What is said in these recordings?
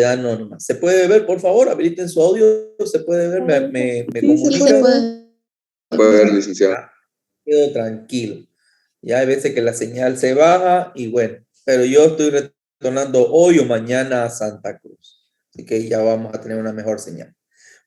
anónima. ¿Se puede ver, por favor? Habiliten su audio. ¿Se puede ver? ¿Me Sí, se comunican? puede ver, licenciado. Quedo tranquilo. Ya hay veces que la señal se baja y bueno, pero yo estoy retornando hoy o mañana a Santa Cruz. Así que ya vamos a tener una mejor señal.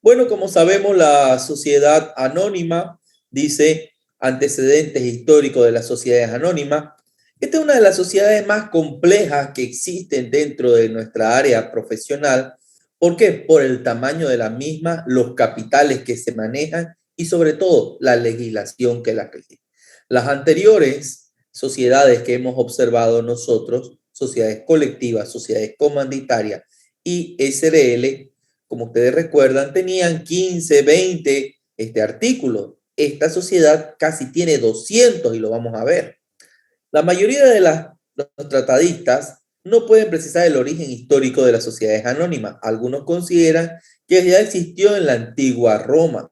Bueno, como sabemos, la sociedad anónima dice antecedentes históricos de las sociedades anónimas. Esta es una de las sociedades más complejas que existen dentro de nuestra área profesional. ¿Por qué? Por el tamaño de la misma, los capitales que se manejan y sobre todo la legislación que la rige. Las anteriores sociedades que hemos observado nosotros, sociedades colectivas, sociedades comunitarias y SRL, como ustedes recuerdan, tenían 15, 20 artículos. Esta sociedad casi tiene 200 y lo vamos a ver. La mayoría de los tratadistas no pueden precisar el origen histórico de las sociedades anónimas. Algunos consideran que ya existió en la antigua Roma.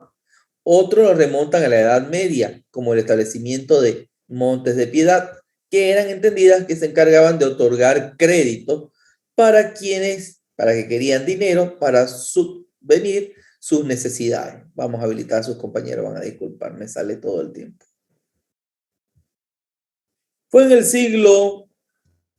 Otros lo remontan a la Edad Media, como el establecimiento de montes de piedad, que eran entendidas que se encargaban de otorgar crédito para que querían dinero para subvenir sus necesidades. Vamos a habilitar a sus compañeros, van a disculpar, me sale todo el tiempo. Fue en el siglo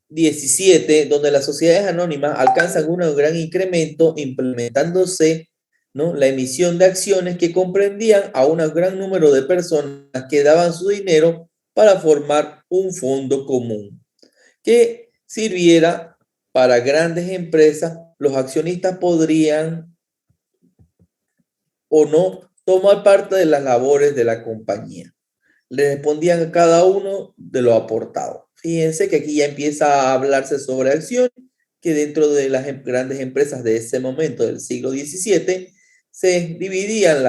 XVII donde las sociedades anónimas alcanzan un gran incremento implementándose, ¿no?, la emisión de acciones que comprendían a un gran número de personas que daban su dinero para formar un fondo común que sirviera para grandes empresas. Los accionistas podrían o no tomar parte de las labores de la compañía. Le respondían a cada uno de lo aportado. Fíjense que aquí ya empieza a hablarse sobre acciones que dentro de las grandes empresas de ese momento del siglo XVII se dividían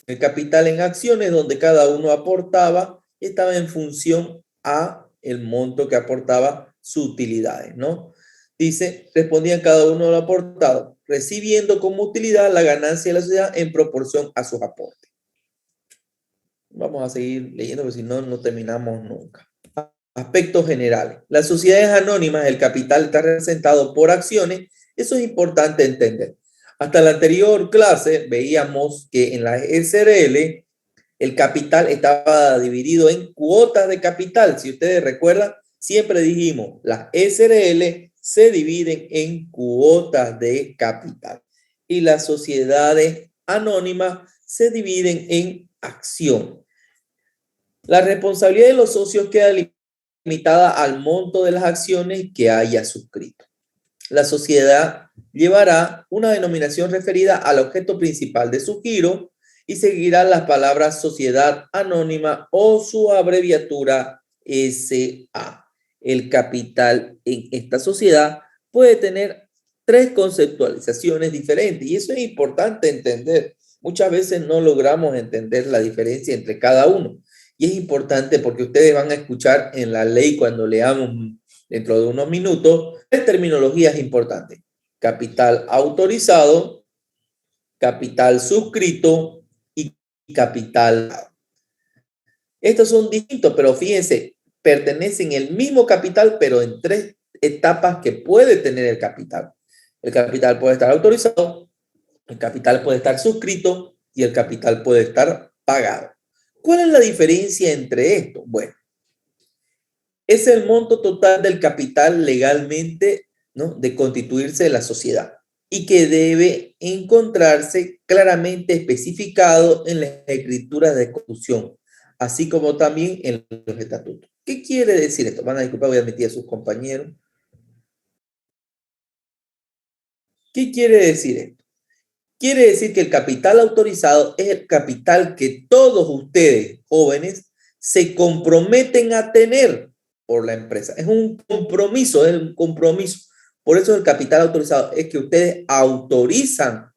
el capital en acciones donde cada uno aportaba y estaba en función a el monto que aportaba sus utilidades, ¿no? Dice, respondían cada uno de lo aportado, recibiendo como utilidad la ganancia de la sociedad en proporción a sus aportes. Vamos a seguir leyendo porque si no, no terminamos nunca. Aspectos generales. Las sociedades anónimas, el capital está representado por acciones. Eso es importante entender. Hasta la anterior clase veíamos que en la SRL el capital estaba dividido en cuotas de capital. Si ustedes recuerdan, siempre dijimos, las SRL se dividen en cuotas de capital y las sociedades anónimas se dividen en acción. La responsabilidad de los socios queda limitada al monto de las acciones que haya suscrito. La sociedad llevará una denominación referida al objeto principal de su giro y seguirá las palabras sociedad anónima o su abreviatura SA. El capital en esta sociedad puede tener tres conceptualizaciones diferentes y eso es importante entender. Muchas veces no logramos entender la diferencia entre cada uno y es importante porque ustedes van a escuchar en la ley cuando leamos dentro de unos minutos tres terminologías importantes: capital autorizado, capital suscrito y capital. Estos son distintos, pero fíjense, pertenecen al mismo capital, pero en tres etapas que puede tener el capital. El capital puede estar autorizado, el capital puede estar suscrito y el capital puede estar pagado. ¿Cuál es la diferencia entre esto? Bueno, es el monto total del capital legalmente, ¿no?, de constituirse de la sociedad y que debe encontrarse claramente especificado en las escrituras de constitución, así como también en los estatutos. ¿Qué quiere decir esto? Van a disculpar, voy a admitir a sus compañeros. ¿Qué quiere decir esto? Quiere decir que el capital autorizado es el capital que todos ustedes, jóvenes, se comprometen a tener por la empresa. Es un compromiso, es un compromiso. Por eso el capital autorizado es que ustedes autorizan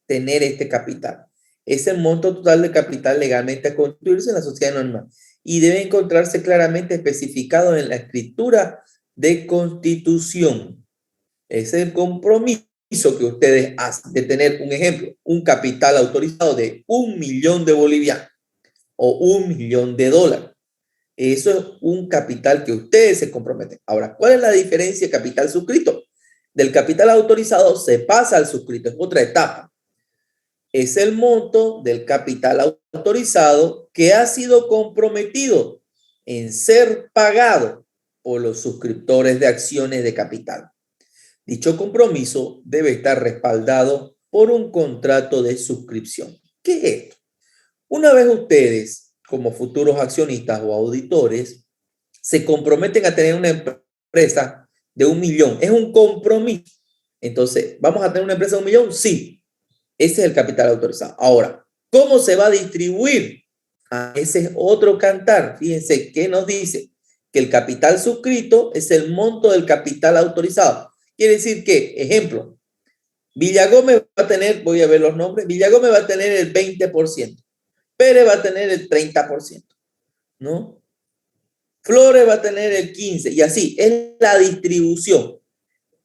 tener este capital. Es el monto total de capital legalmente a constituirse en la sociedad anónima y debe encontrarse claramente especificado en la escritura de constitución. Es el compromiso que ustedes hacen de tener, un ejemplo, un capital autorizado de 1 millón de bolivianos o 1 millón de dólares. Eso es un capital que ustedes se comprometen. Ahora, ¿cuál es la diferencia de capital suscrito? Del capital autorizado se pasa al suscrito, es otra etapa. Es el monto del capital autorizado que ha sido comprometido en ser pagado por los suscriptores de acciones de capital. Dicho compromiso debe estar respaldado por un contrato de suscripción. ¿Qué es esto? Una vez ustedes, como futuros accionistas o auditores, se comprometen a tener una empresa de 1 millón, es un compromiso. Entonces, ¿vamos a tener una empresa de 1 millón? Sí, ese es el capital autorizado. Ahora, ¿cómo se va a distribuir? Ese es otro cantar. Fíjense qué nos dice que el capital suscrito es el monto del capital autorizado. Quiere decir que, ejemplo, Villagómez va a tener, voy a ver los nombres, Villagómez va a tener el 20%, Pérez va a tener el 30%, ¿no? Flores va a tener el 15% y así, es la distribución.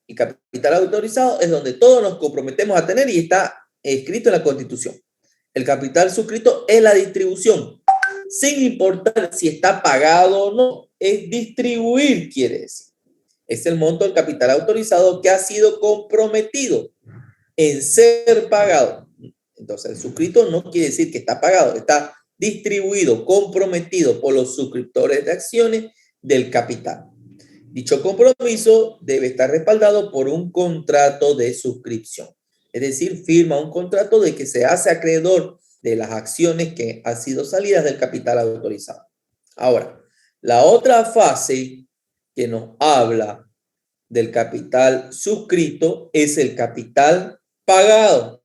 El capital autorizado es donde todos nos comprometemos a tener y está escrito en la Constitución. El capital suscrito es la distribución, sin importar si está pagado o no, es distribuir, quiere decir. Es el monto del capital autorizado que ha sido comprometido en ser pagado. Entonces, el suscrito no quiere decir que está pagado, está distribuido, comprometido por los suscriptores de acciones del capital. Dicho compromiso debe estar respaldado por un contrato de suscripción. Es decir, firma un contrato de que se hace acreedor de las acciones que han sido salidas del capital autorizado. Ahora, la otra fase que nos habla del capital suscrito es el capital pagado.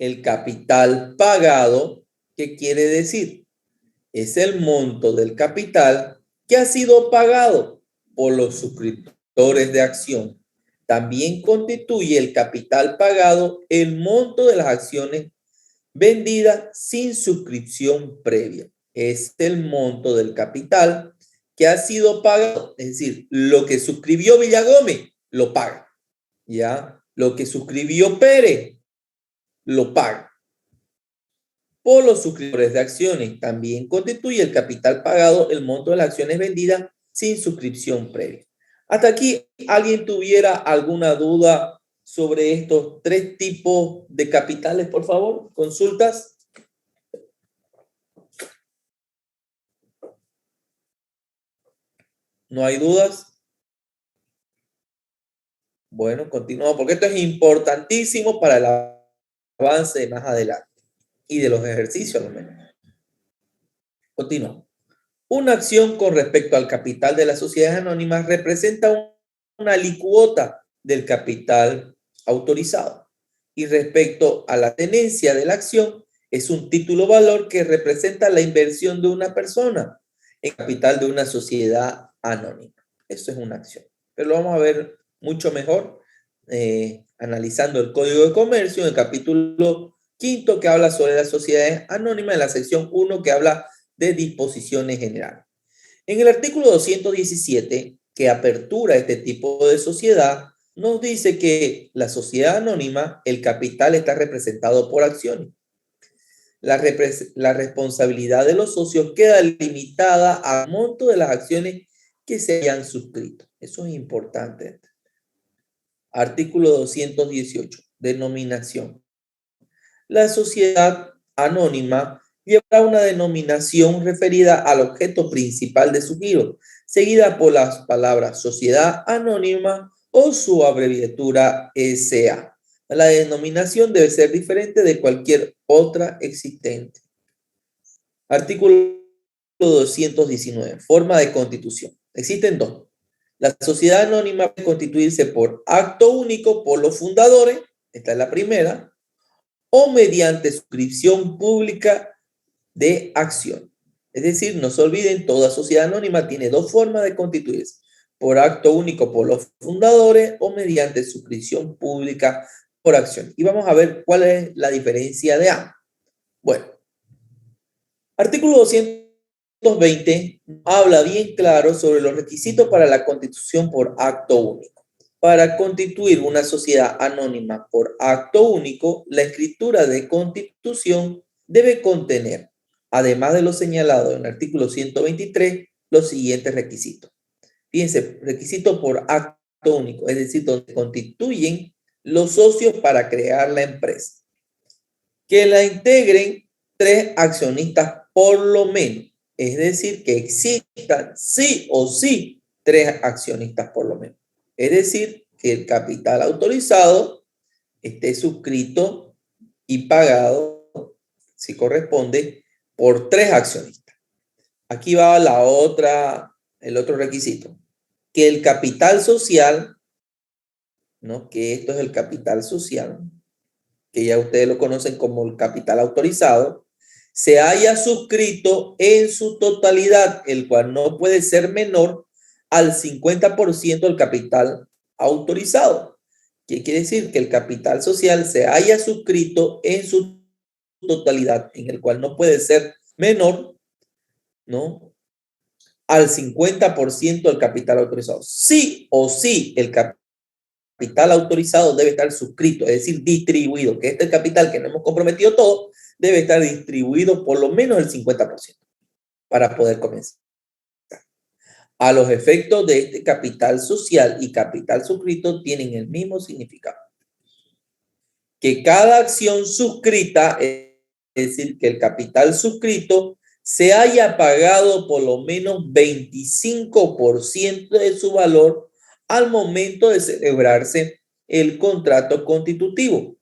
El capital pagado, ¿qué quiere decir? Es el monto del capital que ha sido pagado por los suscriptores de acción. También constituye el capital pagado el monto de las acciones vendidas sin suscripción previa. Es el monto del capital que ha sido pagado, es decir, lo que suscribió Villagómez, lo paga. ¿Ya? Lo que suscribió Pérez, lo paga. Por los suscriptores de acciones también constituye el capital pagado el monto de las acciones vendidas sin suscripción previa. Hasta aquí, ¿alguien tuviera alguna duda sobre estos tres tipos de capitales, por favor? ¿Consultas? ¿No hay dudas? Bueno, continuamos, porque esto es importantísimo para el avance más adelante y de los ejercicios, al menos. Continuamos. Una acción con respecto al capital de las sociedades anónimas representa una alicuota del capital autorizado. Y respecto a la tenencia de la acción, es un título valor que representa la inversión de una persona en capital de una sociedad anónima. Eso es una acción. Pero lo vamos a ver mucho mejor analizando el Código de Comercio en el capítulo 5 que habla sobre las sociedades anónimas, en la sección 1 que habla de disposiciones generales. En el artículo 217, que apertura este tipo de sociedad, nos dice que la sociedad anónima, el capital está representado por acciones. La responsabilidad de los socios queda limitada al monto de las acciones que se hayan suscrito. Eso es importante. Artículo 218, denominación. La sociedad anónima llevará una denominación referida al objeto principal de su giro, seguida por las palabras sociedad anónima o su abreviatura SA. La denominación debe ser diferente de cualquier otra existente. Artículo 219. Forma de constitución. Existen dos. La sociedad anónima puede constituirse por acto único por los fundadores, esta es la primera, o mediante suscripción pública de acción. Es decir, no se olviden, toda sociedad anónima tiene dos formas de constituirse, por acto único por los fundadores o mediante suscripción pública por acción. Y vamos a ver cuál es la diferencia de ambos. Bueno, artículo 220 habla bien claro sobre los requisitos para la constitución por acto único. Para constituir una sociedad anónima por acto único, la escritura de constitución debe contener, además de lo señalado en el artículo 123, los siguientes requisitos. Fíjense, requisito por acto único, es decir, donde constituyen los socios para crear la empresa. Que la integren 3 accionistas por lo menos, es decir, que existan sí o sí 3 accionistas por lo menos. Es decir, que el capital autorizado esté suscrito y pagado, si corresponde, por 3 accionistas. Aquí va el otro requisito, que el capital social, ¿no? Que esto es el capital social, que ya ustedes lo conocen como el capital autorizado, se haya suscrito en su totalidad, el cual no puede ser menor al 50% del capital autorizado. ¿Qué quiere decir? Que el capital social se haya suscrito en su totalidad, en el cual no puede ser menor, ¿no?, al 50% del capital autorizado. Sí o sí, el capital autorizado debe estar suscrito, es decir, distribuido, que este capital que no hemos comprometido todo, debe estar distribuido por lo menos el 50% para poder comenzar. A los efectos de este capital social y capital suscrito tienen el mismo significado. Que cada acción suscrita, es decir, que el capital suscrito se haya pagado por lo menos 25% de su valor al momento de celebrarse el contrato constitutivo.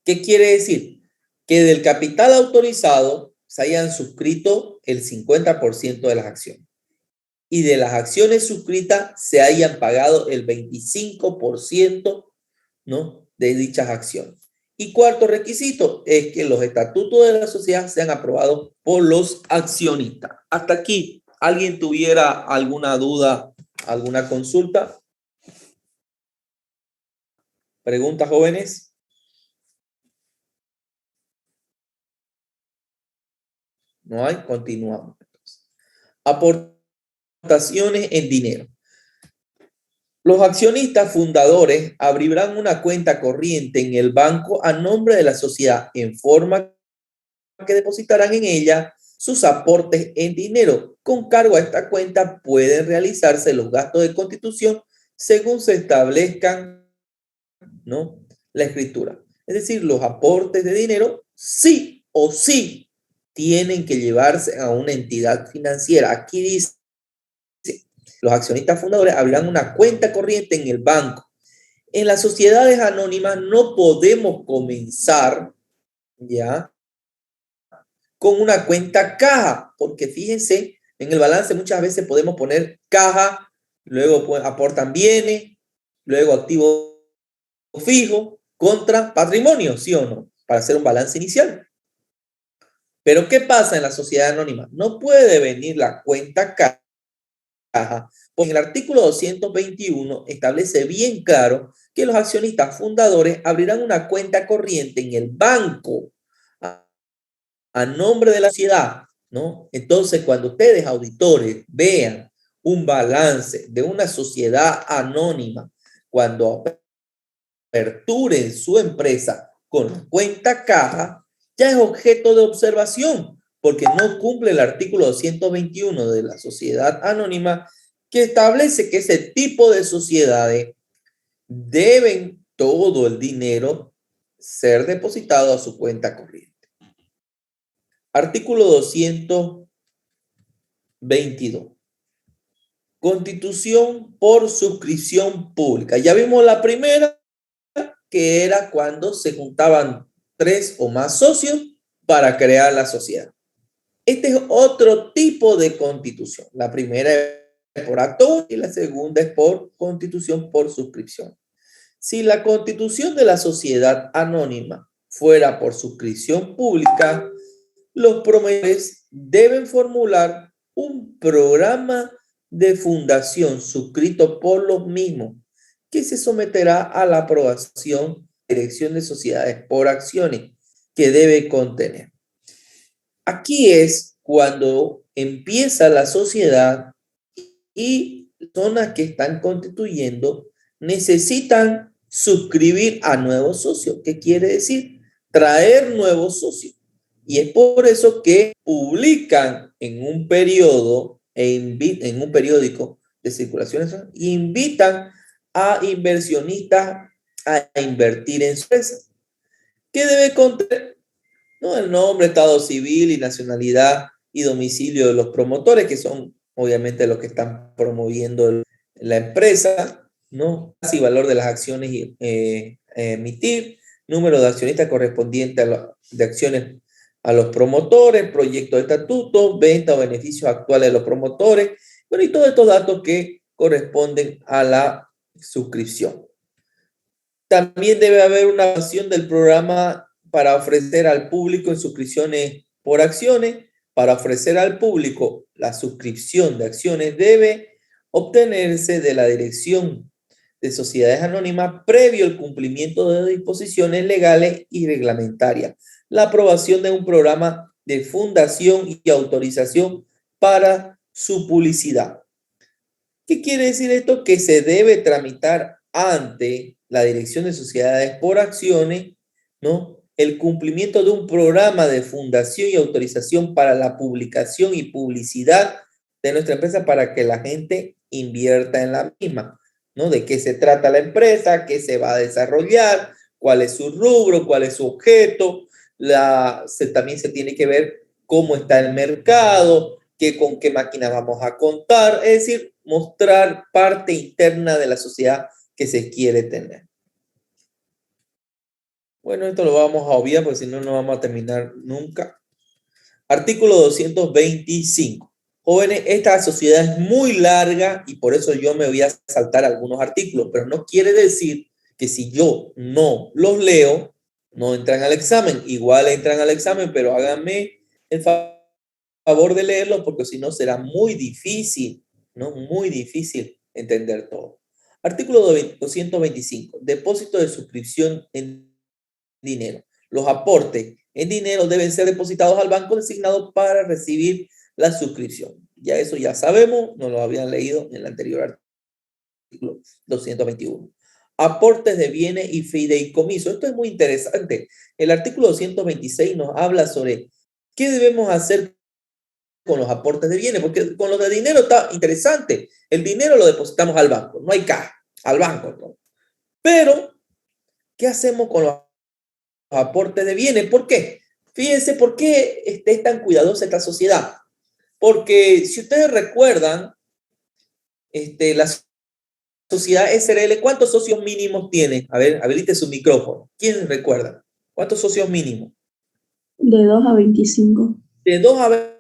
¿Qué quiere decir? Que del capital autorizado se hayan suscrito el 50% de las acciones y de las acciones suscritas se hayan pagado el 25%, ¿no?, de dichas acciones. Y cuarto requisito es que los estatutos de la sociedad sean aprobados por los accionistas. Hasta aquí, ¿alguien tuviera alguna duda, alguna consulta? ¿Preguntas, jóvenes? ¿No hay? Continuamos. Aportaciones en dinero. Los accionistas fundadores abrirán una cuenta corriente en el banco a nombre de la sociedad en forma que depositarán en ella sus aportes en dinero. Con cargo a esta cuenta pueden realizarse los gastos de constitución según se establezcan, ¿no?, la escritura. Es decir, los aportes de dinero sí o sí tienen que llevarse a una entidad financiera. Aquí dice, los accionistas fundadores abrirán una cuenta corriente en el banco. En las sociedades anónimas no podemos comenzar, ¿ya?, con una cuenta caja, porque fíjense, en el balance muchas veces podemos poner caja, luego aportan bienes, luego activo fijo, contra patrimonio, ¿sí o no?, para hacer un balance inicial. Pero ¿qué pasa en la sociedad anónima? No puede venir la cuenta caja, porque el artículo 221 establece bien claro que los accionistas fundadores abrirán una cuenta corriente en el banco a nombre de la sociedad, ¿no? Entonces, cuando ustedes, auditores, vean un balance de una sociedad anónima, cuando aperturen su empresa con cuenta caja, ya es objeto de observación, porque no cumple el artículo 221 de la sociedad anónima, que establece que ese tipo de sociedades deben todo el dinero ser depositado a su cuenta corriente. Artículo 222. Constitución por suscripción pública. Ya vimos la primera, que era cuando se juntaban 3 o más socios para crear la sociedad. Este es otro tipo de constitución. La primera es por acto y la segunda es por constitución por suscripción. Si la constitución de la sociedad anónima fuera por suscripción pública, los promotores deben formular un programa de fundación suscrito por los mismos, que se someterá a la aprobación de la Dirección de Sociedades por Acciones, que debe contener. Aquí es cuando empieza la sociedad y personas que están constituyendo necesitan suscribir a nuevos socios. ¿Qué quiere decir? Traer nuevos socios. Y es por eso que publican en un periodo, en un periódico de circulación, y invitan a inversionistas a invertir en su empresa. ¿Qué debe contener? No, el nombre, estado civil y nacionalidad y domicilio de los promotores, que son obviamente los que están promoviendo la empresa, ¿no? Y valor de las acciones emitir, número de accionistas correspondiente de acciones a los promotores, proyecto de estatuto, venta o beneficios actuales de los promotores, bueno, y todos estos datos que corresponden a la suscripción. También debe haber una versión del programa para ofrecer al público en suscripciones por acciones. Para ofrecer al público la suscripción de acciones debe obtenerse de la Dirección de Sociedades Anónimas previo al cumplimiento de disposiciones legales y reglamentarias. La aprobación de un programa de fundación y autorización para su publicidad. ¿Qué quiere decir esto? Que se debe tramitar ante la Dirección de Sociedades por Acciones, ¿no? El cumplimiento de un programa de fundación y autorización para la publicación y publicidad de nuestra empresa para que la gente invierta en la misma, ¿no? De qué se trata la empresa, qué se va a desarrollar, cuál es su rubro, cuál es su objeto. También se tiene que ver cómo está el mercado, con qué máquina vamos a contar, es decir, mostrar parte interna de la sociedad que se quiere tener. Bueno, esto lo vamos a obviar porque si no, no vamos a terminar nunca. Artículo 225. Jóvenes, esta sociedad es muy larga y por eso yo me voy a saltar algunos artículos, pero no quiere decir que si yo no los leo, no entran al examen. Igual entran al examen, pero háganme el favor de leerlo porque si no será muy difícil, ¿no? Muy difícil entender todo. Artículo 225. Depósito de suscripción en dinero. Los aportes en dinero deben ser depositados al banco designado para recibir la suscripción. Ya eso ya sabemos, nos lo habían leído en el anterior artículo 221. Aportes de bienes y fideicomiso. Esto es muy interesante. El artículo 226 nos habla sobre qué debemos hacer con los aportes de bienes, porque con los de dinero está interesante. El dinero lo depositamos al banco, no hay caja, al banco. ¿No? Pero, ¿qué hacemos con los aportes de bienes? ¿Por qué? Fíjense por qué es tan cuidadosa esta sociedad. Porque si ustedes recuerdan, la sociedad SRL, ¿cuántos socios mínimos tiene? A ver, habilite su micrófono. ¿Quién recuerda? ¿Cuántos socios mínimos? De 2 a 25. De 2 a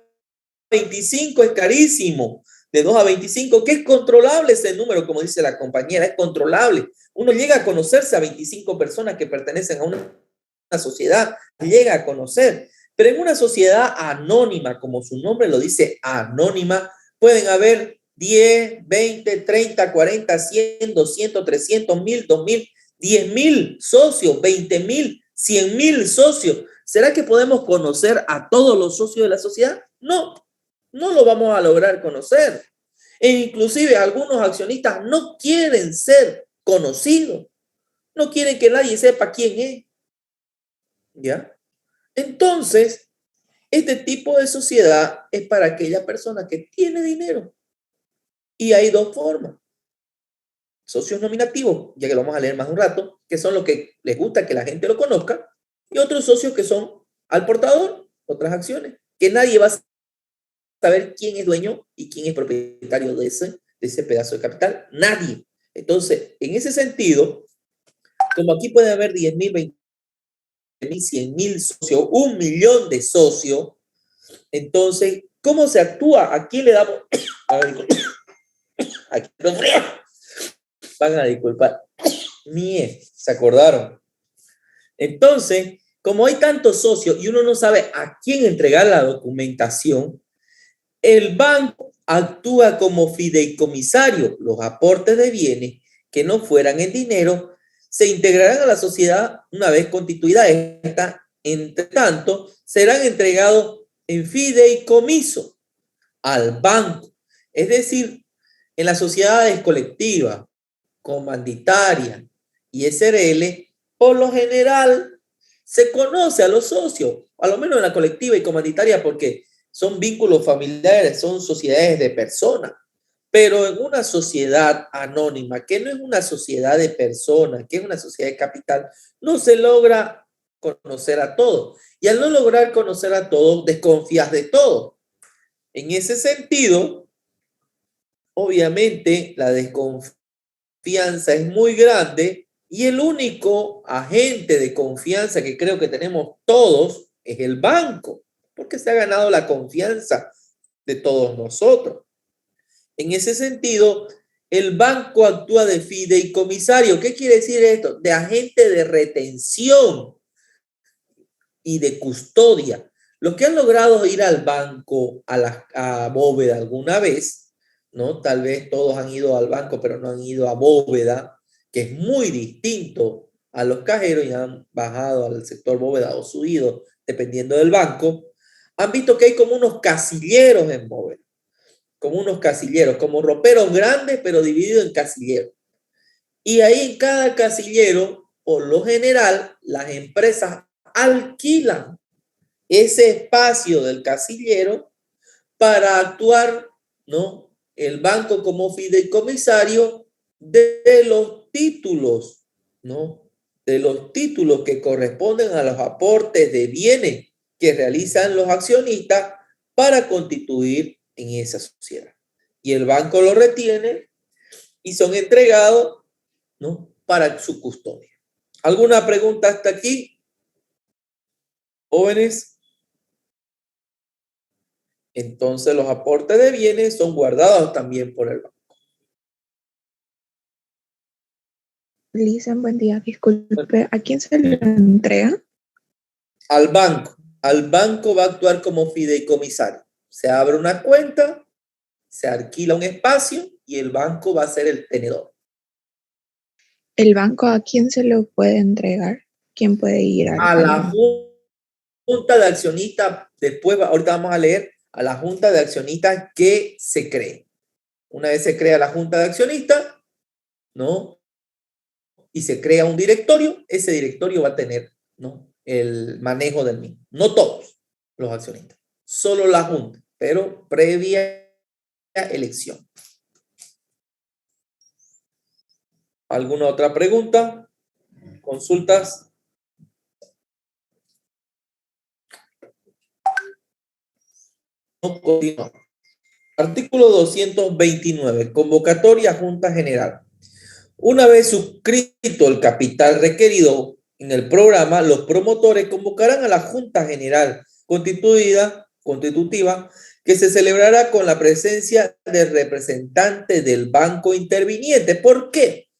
25 es carísimo. De 2 a 25, que es controlable ese número, como dice la compañera, es controlable. Uno llega a conocerse a 25 personas que pertenecen a una sociedad, llega a conocer. Pero en una sociedad anónima, como su nombre lo dice, anónima, pueden haber 10, 20, 30, 40, 100, 200, 300, 1000, 2000, 10,000 socios, 20,000, 100,000 socios. ¿Será que podemos conocer a todos los socios de la sociedad? No, no lo vamos a lograr conocer. E inclusive algunos accionistas no quieren ser conocidos. No quieren que nadie sepa quién es. ¿Ya? Entonces, este tipo de sociedad es para aquella persona que tiene dinero. Y hay dos formas. Socios nominativos, ya que lo vamos a leer más un rato, que son los que les gusta que la gente lo conozca, y otros socios que son al portador, otras acciones, que nadie va a saber quién es dueño y quién es propietario de ese pedazo de capital. Nadie. Entonces, en ese sentido, como aquí puede haber 10,000, 20,000, 100,000 socios, 1,000,000 de socios, entonces, ¿cómo se actúa? ¿A quién le damos? Aquí los van a disculpar. ¿Se acordaron? Entonces, como hay tantos socios y uno no sabe a quién entregar la documentación, el banco actúa como fideicomisario. Los aportes de bienes que no fueran en dinero se integrarán a la sociedad una vez constituida esta. Entre tanto, serán entregados en fideicomiso al banco. Es decir, en las sociedades colectivas, comanditarias y SRL, por lo general se conoce a los socios, a lo menos en la colectiva y comanditaria, porque son vínculos familiares, son sociedades de personas. Pero en una sociedad anónima, que no es una sociedad de personas, que es una sociedad de capital, no se logra conocer a todos. Y al no lograr conocer a todos, desconfías de todo. En ese sentido, obviamente, la desconfianza es muy grande y el único agente de confianza que creo que tenemos todos es el banco, porque se ha ganado la confianza de todos nosotros. En ese sentido, el banco actúa de fideicomisario. ¿Qué quiere decir esto? De agente de retención y de custodia. Los que han logrado ir al banco, a Bóveda alguna vez, ¿no? Tal vez todos han ido al banco, pero no han ido a Bóveda, que es muy distinto a los cajeros y han bajado al sector Bóveda o subido, dependiendo del banco, han visto que hay como unos casilleros en Bóveda, como unos casilleros, como roperos grandes, pero divididos en casilleros. Y ahí en cada casillero, por lo general, las empresas alquilan ese espacio del casillero para actuar, ¿no? El banco como fideicomisario de los títulos, ¿no? De los títulos que corresponden a los aportes de bienes que realizan los accionistas para constituir en esa sociedad. Y el banco lo retiene y son entregados, ¿no? Para su custodia. ¿Alguna pregunta hasta aquí, jóvenes? Entonces los aportes de bienes son guardados también por el banco. Lisa, buen día, disculpe, ¿a quién se le entrega? Al banco. Al banco va a actuar como fideicomisario. Se abre una cuenta, se alquila un espacio y el banco va a ser el tenedor. ¿El banco a quién se lo puede entregar? ¿Quién puede ir a la junta de accionistas? Después, ahorita vamos a leer a la junta de accionistas que se cree. Una vez se crea la junta de accionistas, ¿no? Y se crea un directorio, ese directorio va a tener, ¿no? El manejo del mismo. No todos los accionistas, solo la junta, pero previa elección. ¿Alguna otra pregunta? ¿Consultas? No, continuamos. Artículo 229. Convocatoria a Junta General. Una vez suscrito el capital requerido en el programa, los promotores convocarán a la Junta General constitutiva que se celebrará con la presencia del representante del banco interviniente. ¿Por qué?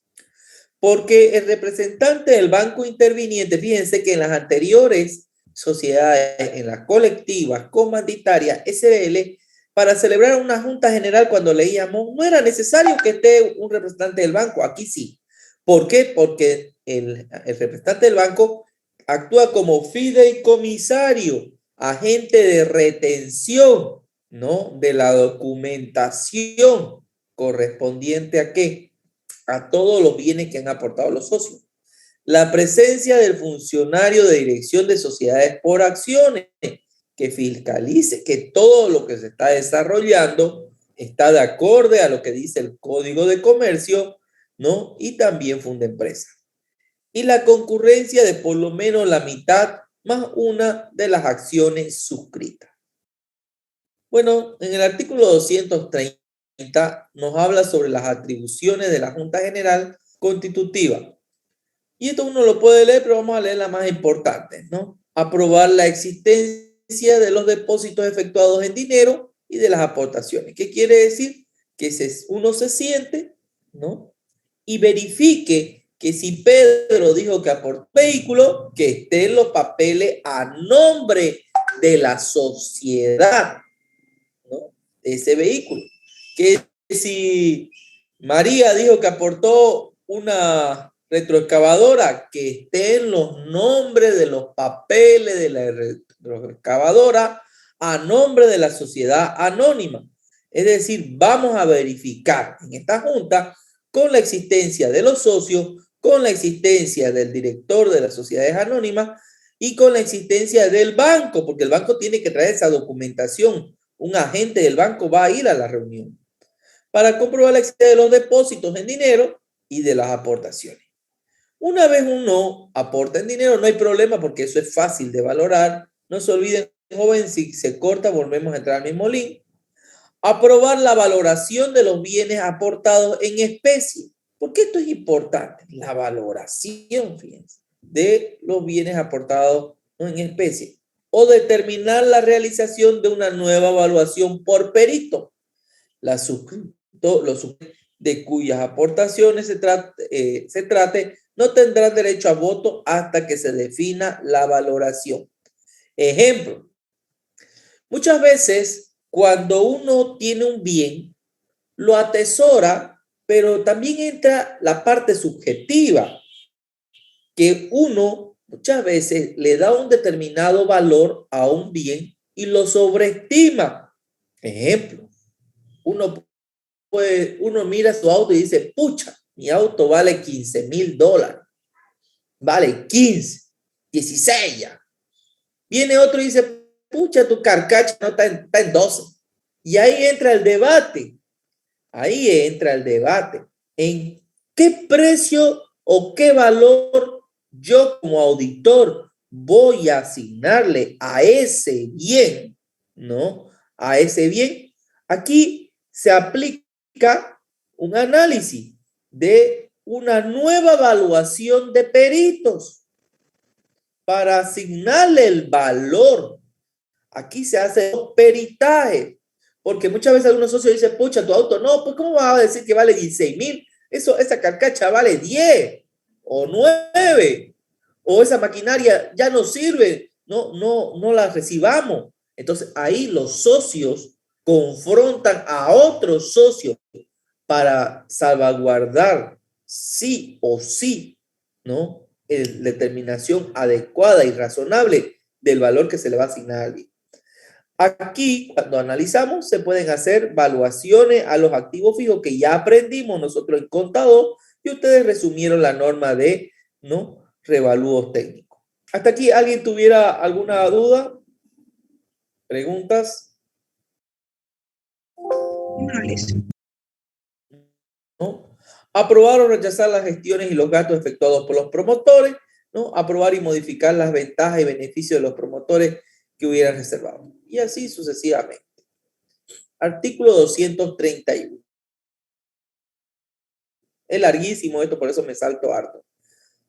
Porque el representante del banco interviniente, fíjense que en las anteriores sociedades, en las colectivas, comanditarias, SBL, para celebrar una junta general cuando leíamos, no era necesario que esté un representante del banco, aquí sí. ¿Por qué? Porque el representante del banco actúa como fideicomisario, agente de retención, ¿no? De la documentación correspondiente ¿a qué? A todos los bienes que han aportado los socios. La presencia del funcionario de dirección de sociedades por acciones que fiscalice que todo lo que se está desarrollando está de acorde a lo que dice el Código de Comercio, ¿no? Y también funda empresa. Y la concurrencia de por lo menos la mitad más una de las acciones suscritas. Bueno, en el artículo 230 nos habla sobre las atribuciones de la Junta General Constitutiva. Y esto uno lo puede leer, pero vamos a leer las más importantes, ¿no? Aprobar la existencia de los depósitos efectuados en dinero y de las aportaciones. ¿Qué quiere decir? Que uno se siente, ¿no? Y verifique que si Pedro dijo que aportó vehículo, que estén los papeles a nombre de la sociedad, ¿no? De ese vehículo. Que si María dijo que aportó una retroexcavadora, que estén los nombres de los papeles de la retroexcavadora a nombre de la sociedad anónima. Es decir, vamos a verificar en esta junta con la existencia de los socios, con la existencia del director de las sociedades anónimas y con la existencia del banco, porque el banco tiene que traer esa documentación. Un agente del banco va a ir a la reunión para comprobar la existencia de los depósitos en dinero y de las aportaciones. Una vez uno aporta en dinero, no hay problema porque eso es fácil de valorar. No se olviden, joven, si se corta, volvemos a entrar al mismo link. Aprobar la valoración de los bienes aportados en especie. ¿Por qué esto es importante? La valoración, fíjense, de los bienes aportados en especie. O determinar la realización de una nueva evaluación por perito. Los suscriptores de cuyas aportaciones se trate no tendrán derecho a voto hasta que se defina la valoración. Ejemplo, muchas veces cuando uno tiene un bien, lo atesora, pero también entra la parte subjetiva, que uno muchas veces le da un determinado valor a un bien y lo sobreestima. Ejemplo, uno mira su auto y dice, pucha, mi auto vale $15,000. Vale 15, 16 ya. Viene otro y dice, pucha, tu carcacha no está en 12. Y ahí entra el debate. Ahí entra el debate. ¿En qué precio o qué valor yo como auditor voy a asignarle a ese bien? ¿No? A ese bien. Aquí se aplica un análisis de una nueva evaluación de peritos para asignarle el valor. Aquí se hace un peritaje, porque muchas veces algunos socios dicen, pucha, tu auto, no, pues ¿cómo vas a decir que vale 16,000? Esa carcacha vale 10 o 9, o esa maquinaria ya no sirve, no la recibamos. Entonces ahí los socios confrontan a otros socios para salvaguardar sí o sí, ¿no? Determinación adecuada y razonable del valor que se le va a asignar al bien. Aquí, cuando analizamos, se pueden hacer valuaciones a los activos fijos que ya aprendimos nosotros en contador y ustedes resumieron la norma de, ¿no?, revalúos técnicos. ¿Hasta aquí alguien tuviera alguna duda? ¿Preguntas? No, listo. ¿No? Aprobar o rechazar las gestiones y los gastos efectuados por los promotores, ¿no? Aprobar y modificar las ventajas y beneficios de los promotores que hubieran reservado. Y así sucesivamente. Artículo 231. Es larguísimo esto, por eso me salto harto.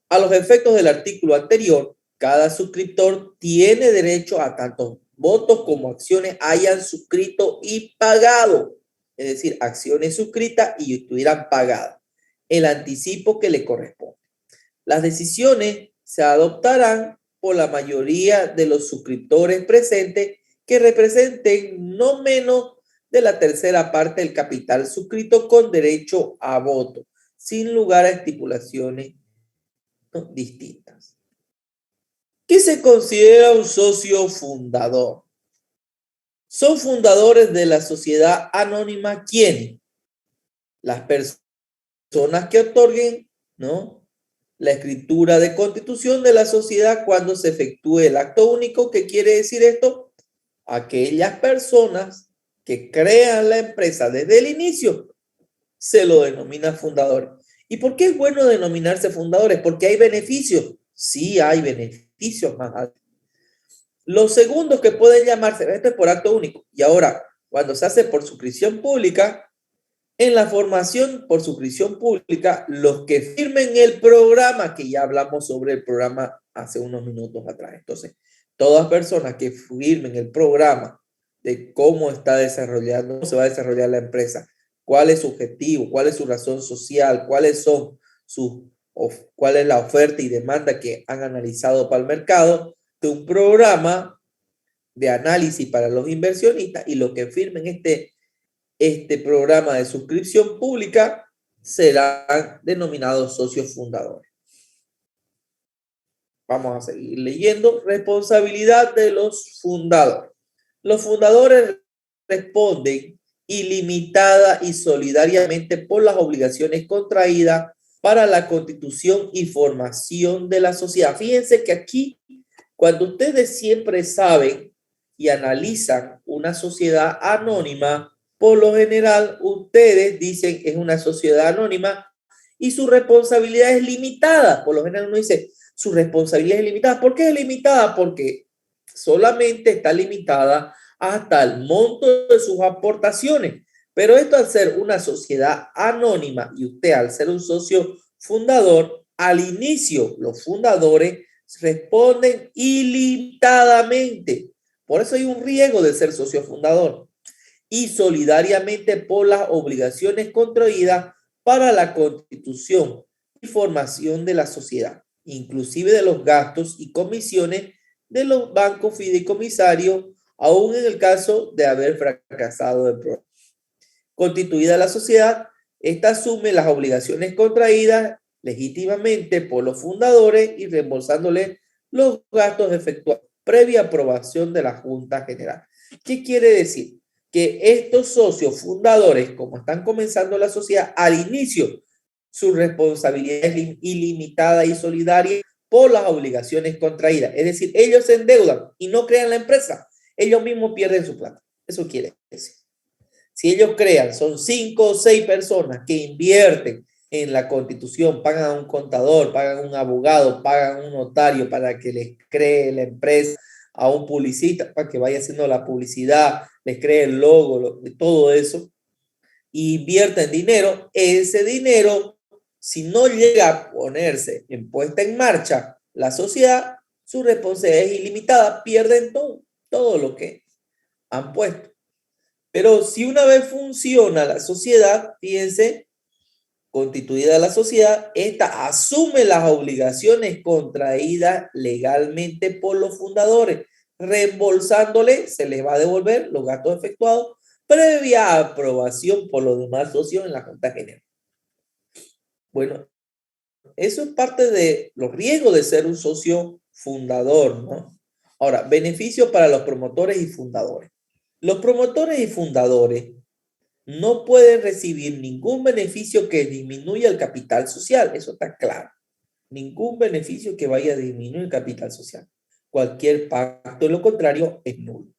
A los efectos del artículo anterior, cada suscriptor tiene derecho a tantos votos como acciones hayan suscrito y pagado. Es decir, acciones suscritas y estuvieran pagadas. El anticipo que le corresponde. Las decisiones se adoptarán por la mayoría de los suscriptores presentes que representen no menos de la tercera parte del capital suscrito con derecho a voto, sin lugar a estipulaciones, ¿no?, distintas. ¿Qué se considera un socio fundador? Son fundadores de la sociedad anónima ¿quiénes? Las personas que otorguen, ¿no?, la escritura de constitución de la sociedad cuando se efectúe el acto único. ¿Qué quiere decir esto? Aquellas personas que crean la empresa desde el inicio se lo denomina fundadores. ¿Y por qué es bueno denominarse fundadores? Porque hay beneficios. Sí, hay beneficios más altos. Los segundos que pueden llamarse, esto es por acto único. Y ahora, cuando se hace por suscripción pública, en la formación por suscripción pública, los que firmen el programa, que ya hablamos sobre el programa hace unos minutos atrás. Entonces, todas personas que firmen el programa de cómo está desarrollando, cómo se va a desarrollar la empresa, cuál es su objetivo, cuál es su razón social, cuál es la oferta y demanda que han analizado para el mercado, de un programa de análisis para los inversionistas, y los que firmen este programa de suscripción pública serán denominados socios fundadores. Vamos a seguir leyendo. Responsabilidad de los fundadores. Los fundadores responden ilimitada y solidariamente por las obligaciones contraídas para la constitución y formación de la sociedad. Fíjense que aquí, cuando ustedes siempre saben y analizan una sociedad anónima, Por lo general, ustedes dicen que es una sociedad anónima y su responsabilidad es limitada. Por lo general uno dice, su responsabilidad es limitada. ¿Por qué es limitada? Porque solamente está limitada hasta el monto de sus aportaciones. Pero esto al ser una sociedad anónima y usted al ser un socio fundador, al inicio los fundadores responden ilimitadamente. Por eso hay un riesgo de ser socio fundador y solidariamente por las obligaciones contraídas para la constitución y formación de la sociedad, inclusive de los gastos y comisiones de los bancos fideicomisarios, aún en el caso de haber fracasado el programa. Constituida la sociedad, esta asume las obligaciones contraídas legítimamente por los fundadores y reembolsándole los gastos efectuados previa aprobación de la Junta General. ¿Qué quiere decir? Que estos socios fundadores, como están comenzando la sociedad, al inicio su responsabilidad es ilimitada y solidaria por las obligaciones contraídas. Es decir, ellos se endeudan y no crean la empresa, ellos mismos pierden su plata. Eso quiere decir. Si ellos crean, son 5 o 6 personas que invierten en la constitución, pagan a un contador, pagan a un abogado, pagan a un notario para que les cree la empresa, a un publicista para que vaya haciendo la publicidad, les cree el logo, todo eso, y invierten dinero, ese dinero, si no llega a ponerse en puesta en marcha la sociedad, su responsabilidad es ilimitada, pierden todo lo que han puesto. Pero si una vez funciona la sociedad, fíjense, constituida la sociedad, esta asume las obligaciones contraídas legalmente por los fundadores, reembolsándole, se les va a devolver los gastos efectuados previa aprobación por los demás socios en la Junta General. Bueno, eso es parte de los riesgos de ser un socio fundador, ¿no? Ahora, beneficios para los promotores y fundadores. Los promotores y fundadores no pueden recibir ningún beneficio que disminuya el capital social, eso está claro. Ningún beneficio que vaya a disminuir el capital social. Cualquier pacto, de lo contrario, es nulo.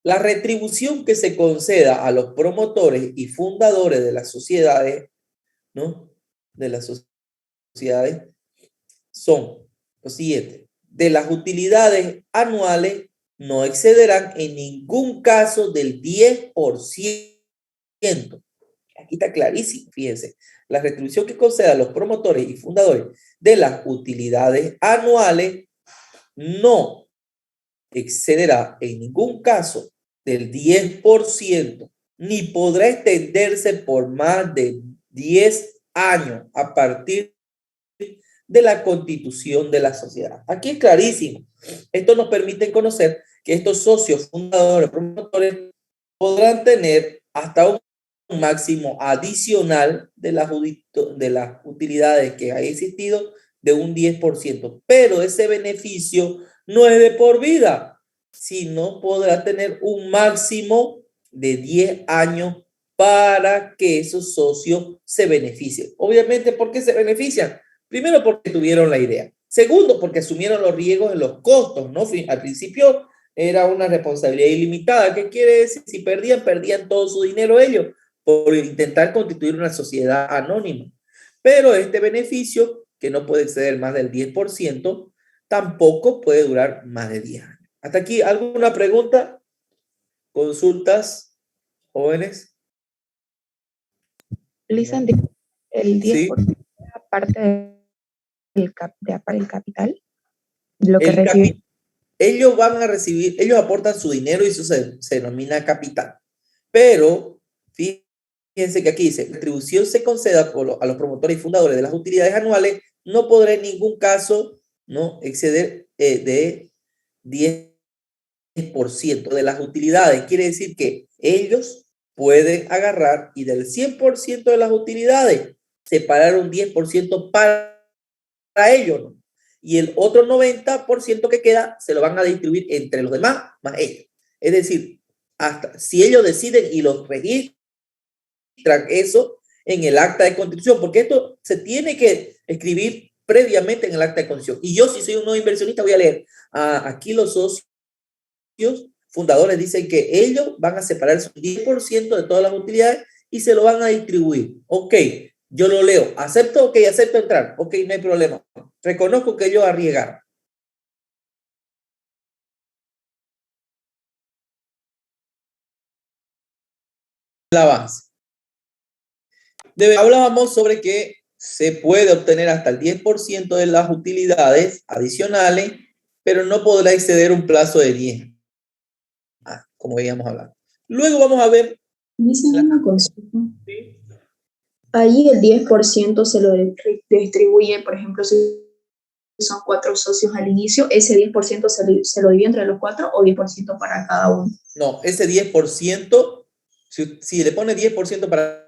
La retribución que se conceda a los promotores y fundadores de las sociedades, ¿no? De las sociedades son los siguientes. De las utilidades anuales no excederán en ningún caso del 10%. Aquí está clarísimo, fíjense. La retribución que conceda a los promotores y fundadores de las utilidades anuales no excederá en ningún caso del 10%, ni podrá extenderse por más de 10 años a partir de la constitución de la sociedad. Aquí es clarísimo. Esto nos permite conocer que estos socios fundadores, promotores, podrán tener hasta un máximo adicional de las utilidades que ha existido de un 10%, pero ese beneficio no es de por vida, sino podrá tener un máximo de 10 años para que esos socios se beneficien. Obviamente, ¿por qué se benefician? Primero, porque tuvieron la idea. Segundo, porque asumieron los riesgos en los costos, ¿no? Al principio era una responsabilidad ilimitada. ¿Qué quiere decir? Si perdían todo su dinero ellos por intentar constituir una sociedad anónima. Pero este beneficio, que no puede exceder más del 10%, tampoco puede durar más de 10 años. ¿Hasta aquí alguna pregunta? ¿Consultas, jóvenes? Lisandro, el 10% Sí. aparte del capital, lo que reciben. Ellos van a recibir, ellos aportan su dinero y eso se denomina capital. Pero fíjense que aquí dice, la retribución se conceda a los promotores y fundadores de las utilidades anuales, no podrá en ningún caso no exceder de 10% de las utilidades. Quiere decir que ellos pueden agarrar y del 100% de las utilidades separar un 10% para ellos, ¿no? Y el otro 90% que queda se lo van a distribuir entre los demás más ellos. Es decir, hasta si ellos deciden y los registran eso en el acta de constitución, porque esto se tiene que escribir previamente en el acta de constitución. Y yo, si soy un nuevo inversionista, voy a leer aquí los socios fundadores dicen que ellos van a separar su 10% de todas las utilidades y se lo van a distribuir. Ok, yo lo leo. ¿Acepto? Ok, acepto entrar. Ok, no hay problema. Reconozco que ellos arriesgaron. El avance. Hablábamos sobre que se puede obtener hasta el 10% de las utilidades adicionales, pero no podrá exceder un plazo de 10. Como veíamos hablar. Luego vamos a ver. Dicen una consulta. Ahí el 10% se lo distribuye, por ejemplo, si son 4 socios al inicio, ¿ese 10% se lo divide entre los 4 o 10% para cada uno? No, ese 10%, si le pone 10% para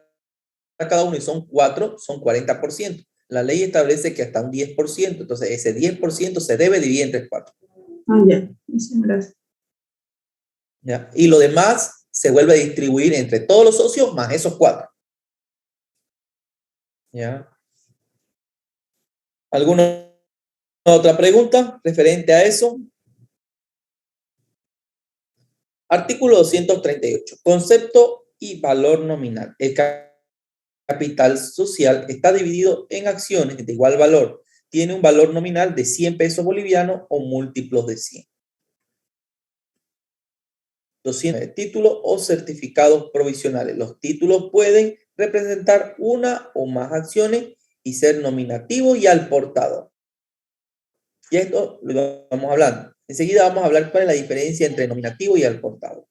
cada uno y son 4, son 40%. La ley establece que hasta un 10%, entonces ese 10% se debe dividir entre 4. Ya, gracias. ¿Ya? Y lo demás se vuelve a distribuir entre todos los socios más esos 4. ¿Ya? ¿Alguna otra pregunta referente a eso? Artículo 238. Concepto y valor nominal. El capital social está dividido en acciones de igual valor. Tiene un valor nominal de 100 pesos bolivianos o múltiplos de 100. 200 títulos o certificados provisionales. Los títulos pueden representar una o más acciones y ser nominativo y al portador. Y esto lo vamos hablando. Enseguida vamos a hablar cuál es la diferencia entre nominativo y al portador.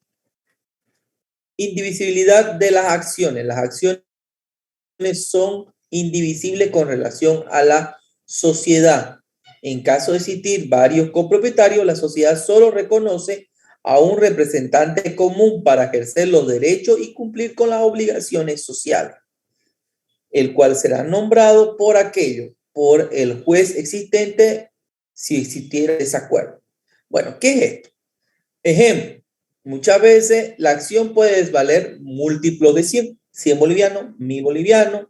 Indivisibilidad de las acciones. Las acciones son indivisibles con relación a la sociedad. En caso de existir varios copropietarios, la sociedad solo reconoce a un representante común para ejercer los derechos y cumplir con las obligaciones sociales, el cual será nombrado por el juez existente si existiera desacuerdo. Bueno, ¿qué es esto? Ejemplo, muchas veces la acción puede valer múltiplos de 100, 100 bolivianos, 1000 bolivianos,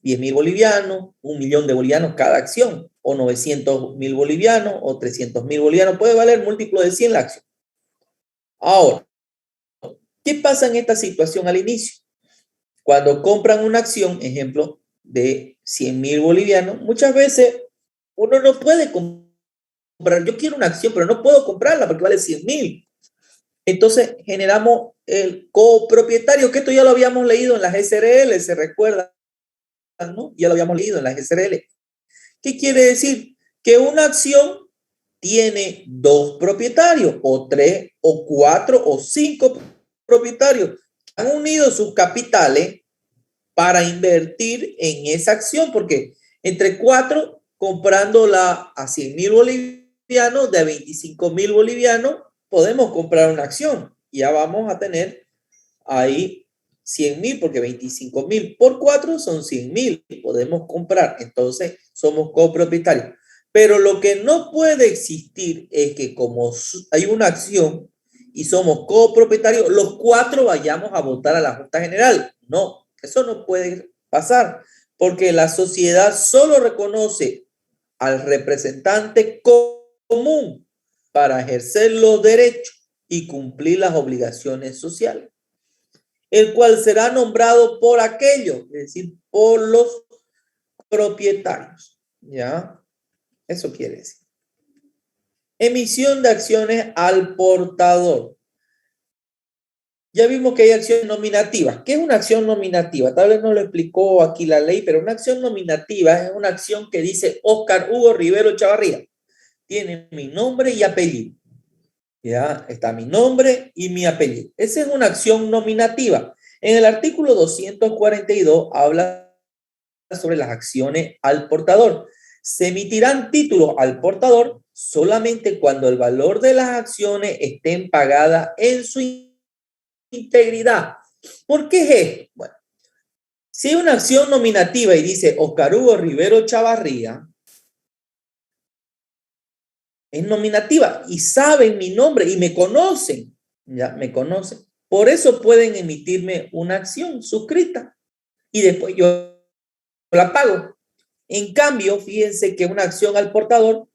10.000 bolivianos, 1.000.000 de bolivianos cada acción, o 900.000 bolivianos, o 300.000 bolivianos, puede valer múltiplo de 100 la acción. Ahora, ¿qué pasa en esta situación al inicio? Cuando compran una acción, ejemplo, de 100.000 bolivianos, muchas veces uno no puede comprar. Yo quiero una acción, pero no puedo comprarla porque vale 100.000. Entonces generamos el copropietario, que esto ya lo habíamos leído en las SRL, se recuerda, ¿no? Ya lo habíamos leído en las SRL. ¿Qué quiere decir? Que una acción tiene 2 propietarios, o 3, o 4, o 5 propietarios. Han unido sus capitales para invertir en esa acción, porque entre 4, comprándola a 100.000 bolivianos, de 25.000 bolivianos, podemos comprar una acción. Ya vamos a tener ahí 100.000, porque 25.000 por 4 son 100.000. Podemos comprar, entonces somos copropietarios. Pero lo que no puede existir es que como hay una acción y somos copropietarios, los 4 vayamos a votar a la Junta General. No, eso no puede pasar, porque la sociedad solo reconoce al representante común para ejercer los derechos y cumplir las obligaciones sociales, el cual será nombrado por aquellos, es decir, por los propietarios. ¿Ya? Eso quiere decir. Emisión de acciones al portador. Ya vimos que hay acciones nominativas. ¿Qué es una acción nominativa? Tal vez no lo explicó aquí la ley, pero una acción nominativa es una acción que dice Óscar Hugo Rivero Chavarría. Tiene mi nombre y apellido. Ya está mi nombre y mi apellido. Esa es una acción nominativa. En el artículo 242 habla sobre las acciones al portador. Se emitirán títulos al portador solamente cuando el valor de las acciones estén pagadas en su integridad. ¿Por qué es esto? Bueno, si hay una acción nominativa y dice Óscar Hugo Rivero Chavarría, es nominativa y saben mi nombre y me conocen, ya me conocen. Por eso pueden emitirme una acción suscrita y después yo la pago. En cambio, fíjense que una acción al portador,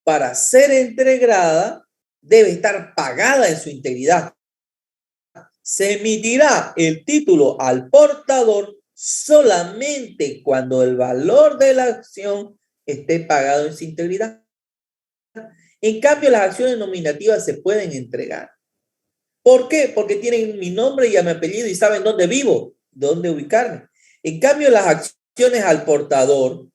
para ser entregada, debe estar pagada en su integridad. Se emitirá el título al portador solamente cuando el valor de la acción esté pagado en su integridad. En cambio, las acciones nominativas se pueden entregar. ¿Por qué? Porque tienen mi nombre y mi apellido y saben dónde vivo, dónde ubicarme. En cambio, las acciones al portador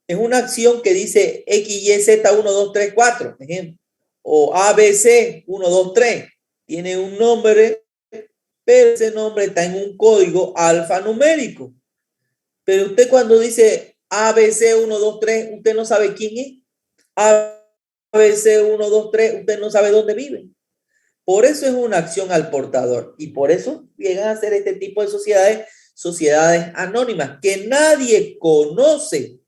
es una acción que dice XYZ 1, 2, 3, 4, ejemplo, o ABC 1, 2, 3. Tiene un nombre, pero ese nombre está en un código alfanumérico. Pero usted cuando dice ABC 1, 2, 3, usted no sabe quién es. ABC 1, 2, 3, usted no sabe dónde vive. Por eso es una acción al portador y por eso llegan a ser este tipo de sociedades anónimas, que nadie conoce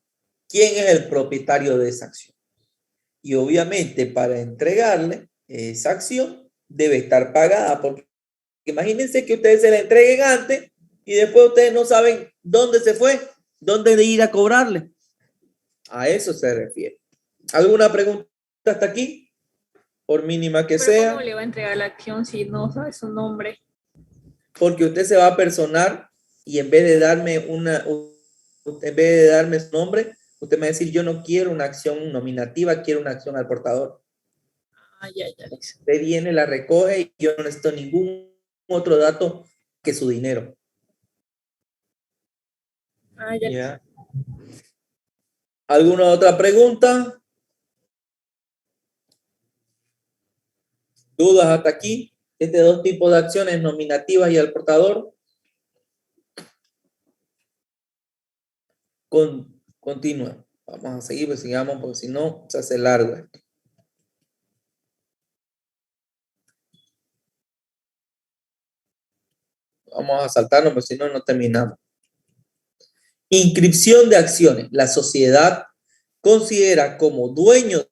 quién es el propietario de esa acción. Y obviamente para entregarle esa acción debe estar pagada, porque imagínense que ustedes se la entreguen antes y después ustedes no saben dónde se fue, dónde ir a cobrarle. A eso se refiere. ¿Alguna pregunta hasta aquí? Por mínima que sea. ¿Cómo le va a entregar la acción si no sabe su nombre? Porque usted se va a personar y en vez de darme su nombre, usted me va a decir, yo no quiero una acción nominativa, quiero una acción al portador. Ya. Usted viene, la recoge y yo no necesito ningún otro dato que su dinero. Ya. ¿Alguna otra pregunta? ¿Dudas hasta aquí? Dos tipos de acciones, nominativas y al portador. Continúa. Vamos a seguir, pues sigamos, porque si no, se hace largo esto. Vamos a saltarnos, porque si no, no terminamos. Inscripción de acciones. La sociedad considera como dueño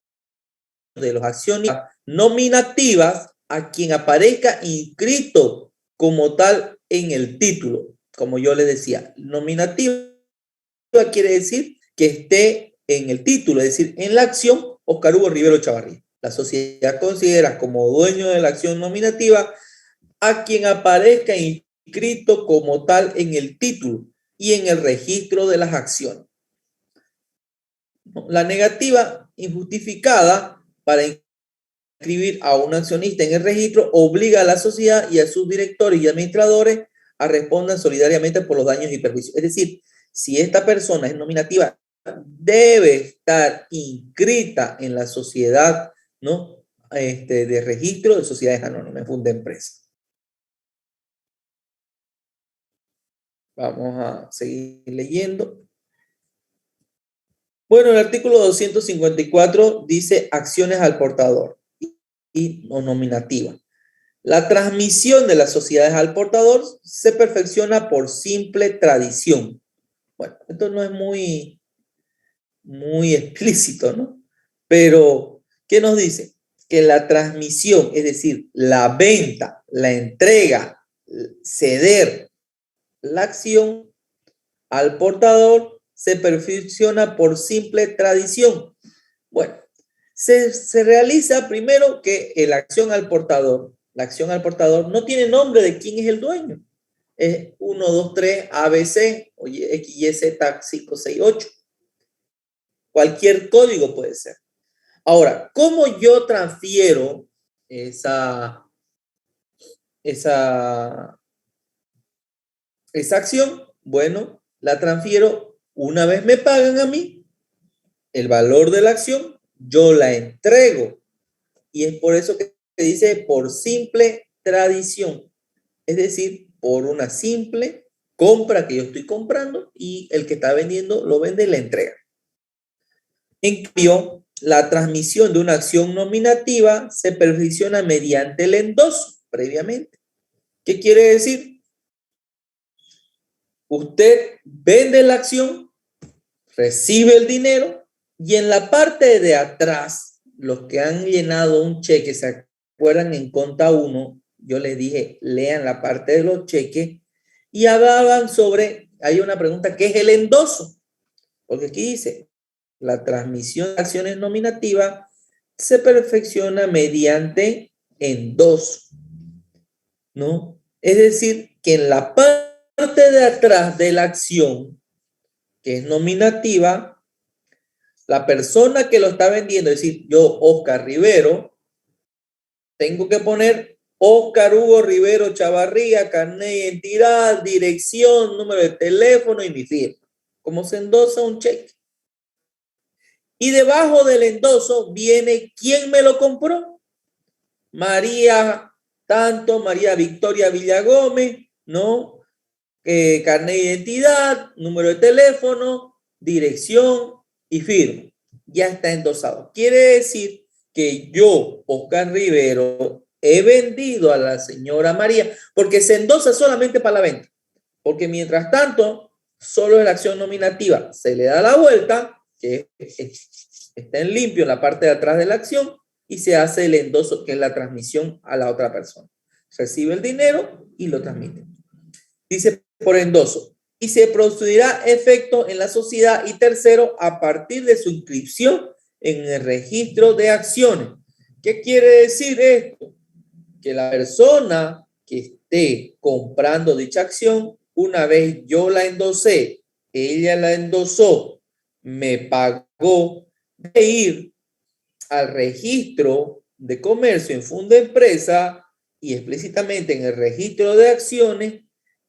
de las acciones nominativas a quien aparezca inscrito como tal en el título. Como yo le decía, nominativa quiere decir que esté en el título, es decir, en la acción Oscar Hugo Rivero Chavarría. La sociedad considera como dueño de la acción nominativa a quien aparezca inscrito como tal en el título y en el registro de las acciones. La negativa injustificada para inscribir a un accionista en el registro obliga a la sociedad y a sus directores y administradores a responder solidariamente por los daños y perjuicios. Es decir, si esta persona es nominativa, debe estar inscrita en la sociedad, ¿no? De registro de sociedades anónimas, funda empresa. Vamos a seguir leyendo. Bueno, el artículo 254 dice acciones al portador y no nominativa. La transmisión de las sociedades al portador se perfecciona por simple tradición. Bueno, esto no es muy explícito, ¿no? Pero, ¿qué nos dice? Que la transmisión, es decir, la venta, la entrega, ceder la acción al portador se perfecciona por simple tradición. Bueno, se realiza primero que la acción al portador no tiene nombre de quién es el dueño. Es 1, 2, 3, ABC, oye, X, Y, Z, 5, 6, 8. Cualquier código puede ser. Ahora, ¿cómo yo transfiero esa acción? Bueno, la transfiero una vez me pagan a mí el valor de la acción, yo la entrego. Y es por eso que dice por simple tradición. Es decir, por una simple compra que yo estoy comprando y el que está vendiendo lo vende y la entrega. En cambio, la transmisión de una acción nominativa se perfecciona mediante el endoso previamente. ¿Qué quiere decir? Usted vende la acción, recibe el dinero y en la parte de atrás, los que han llenado un cheque, ¿se acuerdan en Conta 1? Yo les dije, lean la parte de los cheques y hablaban sobre, hay una pregunta, ¿qué es el endoso? Porque aquí dice, la transmisión de acciones nominativas se perfecciona mediante endoso, ¿no? Es decir, que en la parte de atrás de la acción, que es nominativa, la persona que lo está vendiendo, es decir, yo, Oscar Rivero, tengo que poner Oscar Hugo Rivero Chavarría, carnet de identidad, dirección, número de teléfono y mi firma. ¿Cómo se endosa un cheque? Y debajo del endoso viene quién me lo compró. María María Victoria Villagómez, ¿no? Carnet de identidad, número de teléfono, dirección y firma. Ya está endosado. Quiere decir que yo, Oscar Rivero, he vendido a la señora María, porque se endosa solamente para la venta. Porque mientras tanto, solo en la acción nominativa se le da la vuelta, que está en limpio en la parte de atrás de la acción, y se hace el endoso, que es la transmisión a la otra persona. Recibe el dinero y lo transmite. Dice por endoso. Y se producirá efecto en la sociedad y tercero a partir de su inscripción en el registro de acciones. ¿Qué quiere decir esto? Que la persona que esté comprando dicha acción, una vez yo la endosé, ella la endosó, me pagó, de ir al registro de comercio en Funda Empresa y explícitamente en el registro de acciones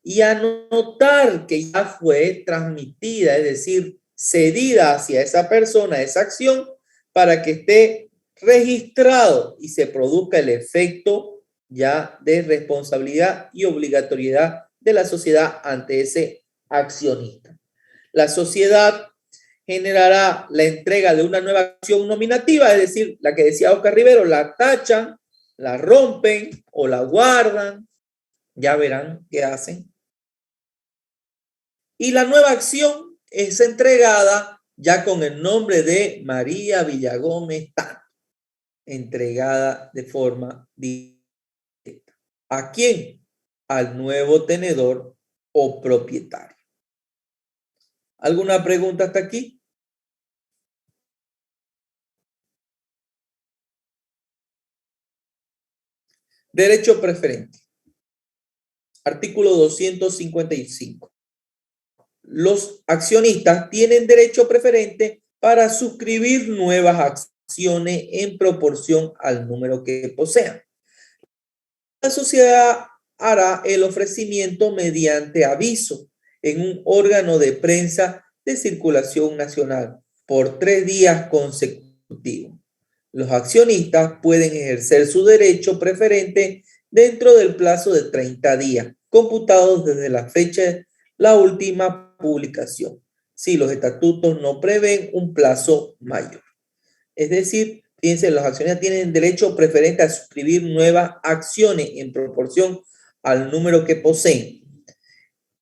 y anotar que ya fue transmitida, es decir, cedida hacia esa persona, esa acción, para que esté registrado y se produzca el efecto ya de responsabilidad y obligatoriedad de la sociedad ante ese accionista. La sociedad generará la entrega de una nueva acción nominativa, es decir, la que decía Oscar Rivero, la tachan, la rompen o la guardan, ya verán qué hacen. Y la nueva acción es entregada ya con el nombre de María Villagómez Tan, entregada de forma directa. ¿A quién? Al nuevo tenedor o propietario. ¿Alguna pregunta hasta aquí? Derecho preferente. Artículo 255. Los accionistas tienen derecho preferente para suscribir nuevas acciones en proporción al número que posean. La sociedad hará el ofrecimiento mediante aviso en un órgano de prensa de circulación nacional por 3 días consecutivos. Los accionistas pueden ejercer su derecho preferente dentro del plazo de 30 días, computados desde la fecha de la última publicación, si los estatutos no prevén un plazo mayor. Es decir, fíjense, los accionistas tienen derecho preferente a suscribir nuevas acciones en proporción al número que poseen.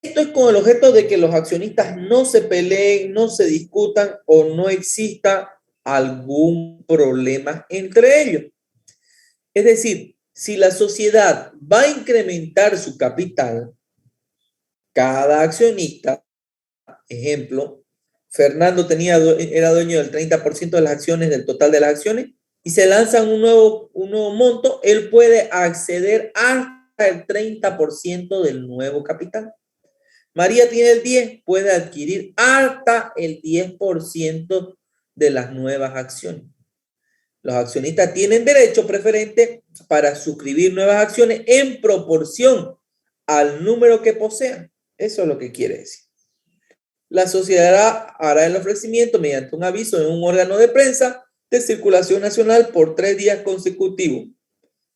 Esto es con el objeto de que los accionistas no se peleen, no se discutan o no exista algún problema entre ellos. Es decir, si la sociedad va a incrementar su capital, cada accionista, ejemplo, Fernando era dueño del 30% de las acciones, del total de las acciones, y se lanza un nuevo monto, él puede acceder hasta el 30% del nuevo capital. María tiene el 10, puede adquirir hasta el 10% de las nuevas acciones. Los accionistas tienen derecho preferente para suscribir nuevas acciones en proporción al número que posean. Eso es lo que quiere decir. La sociedad hará el ofrecimiento mediante un aviso en un órgano de prensa de circulación nacional por 3 días consecutivos.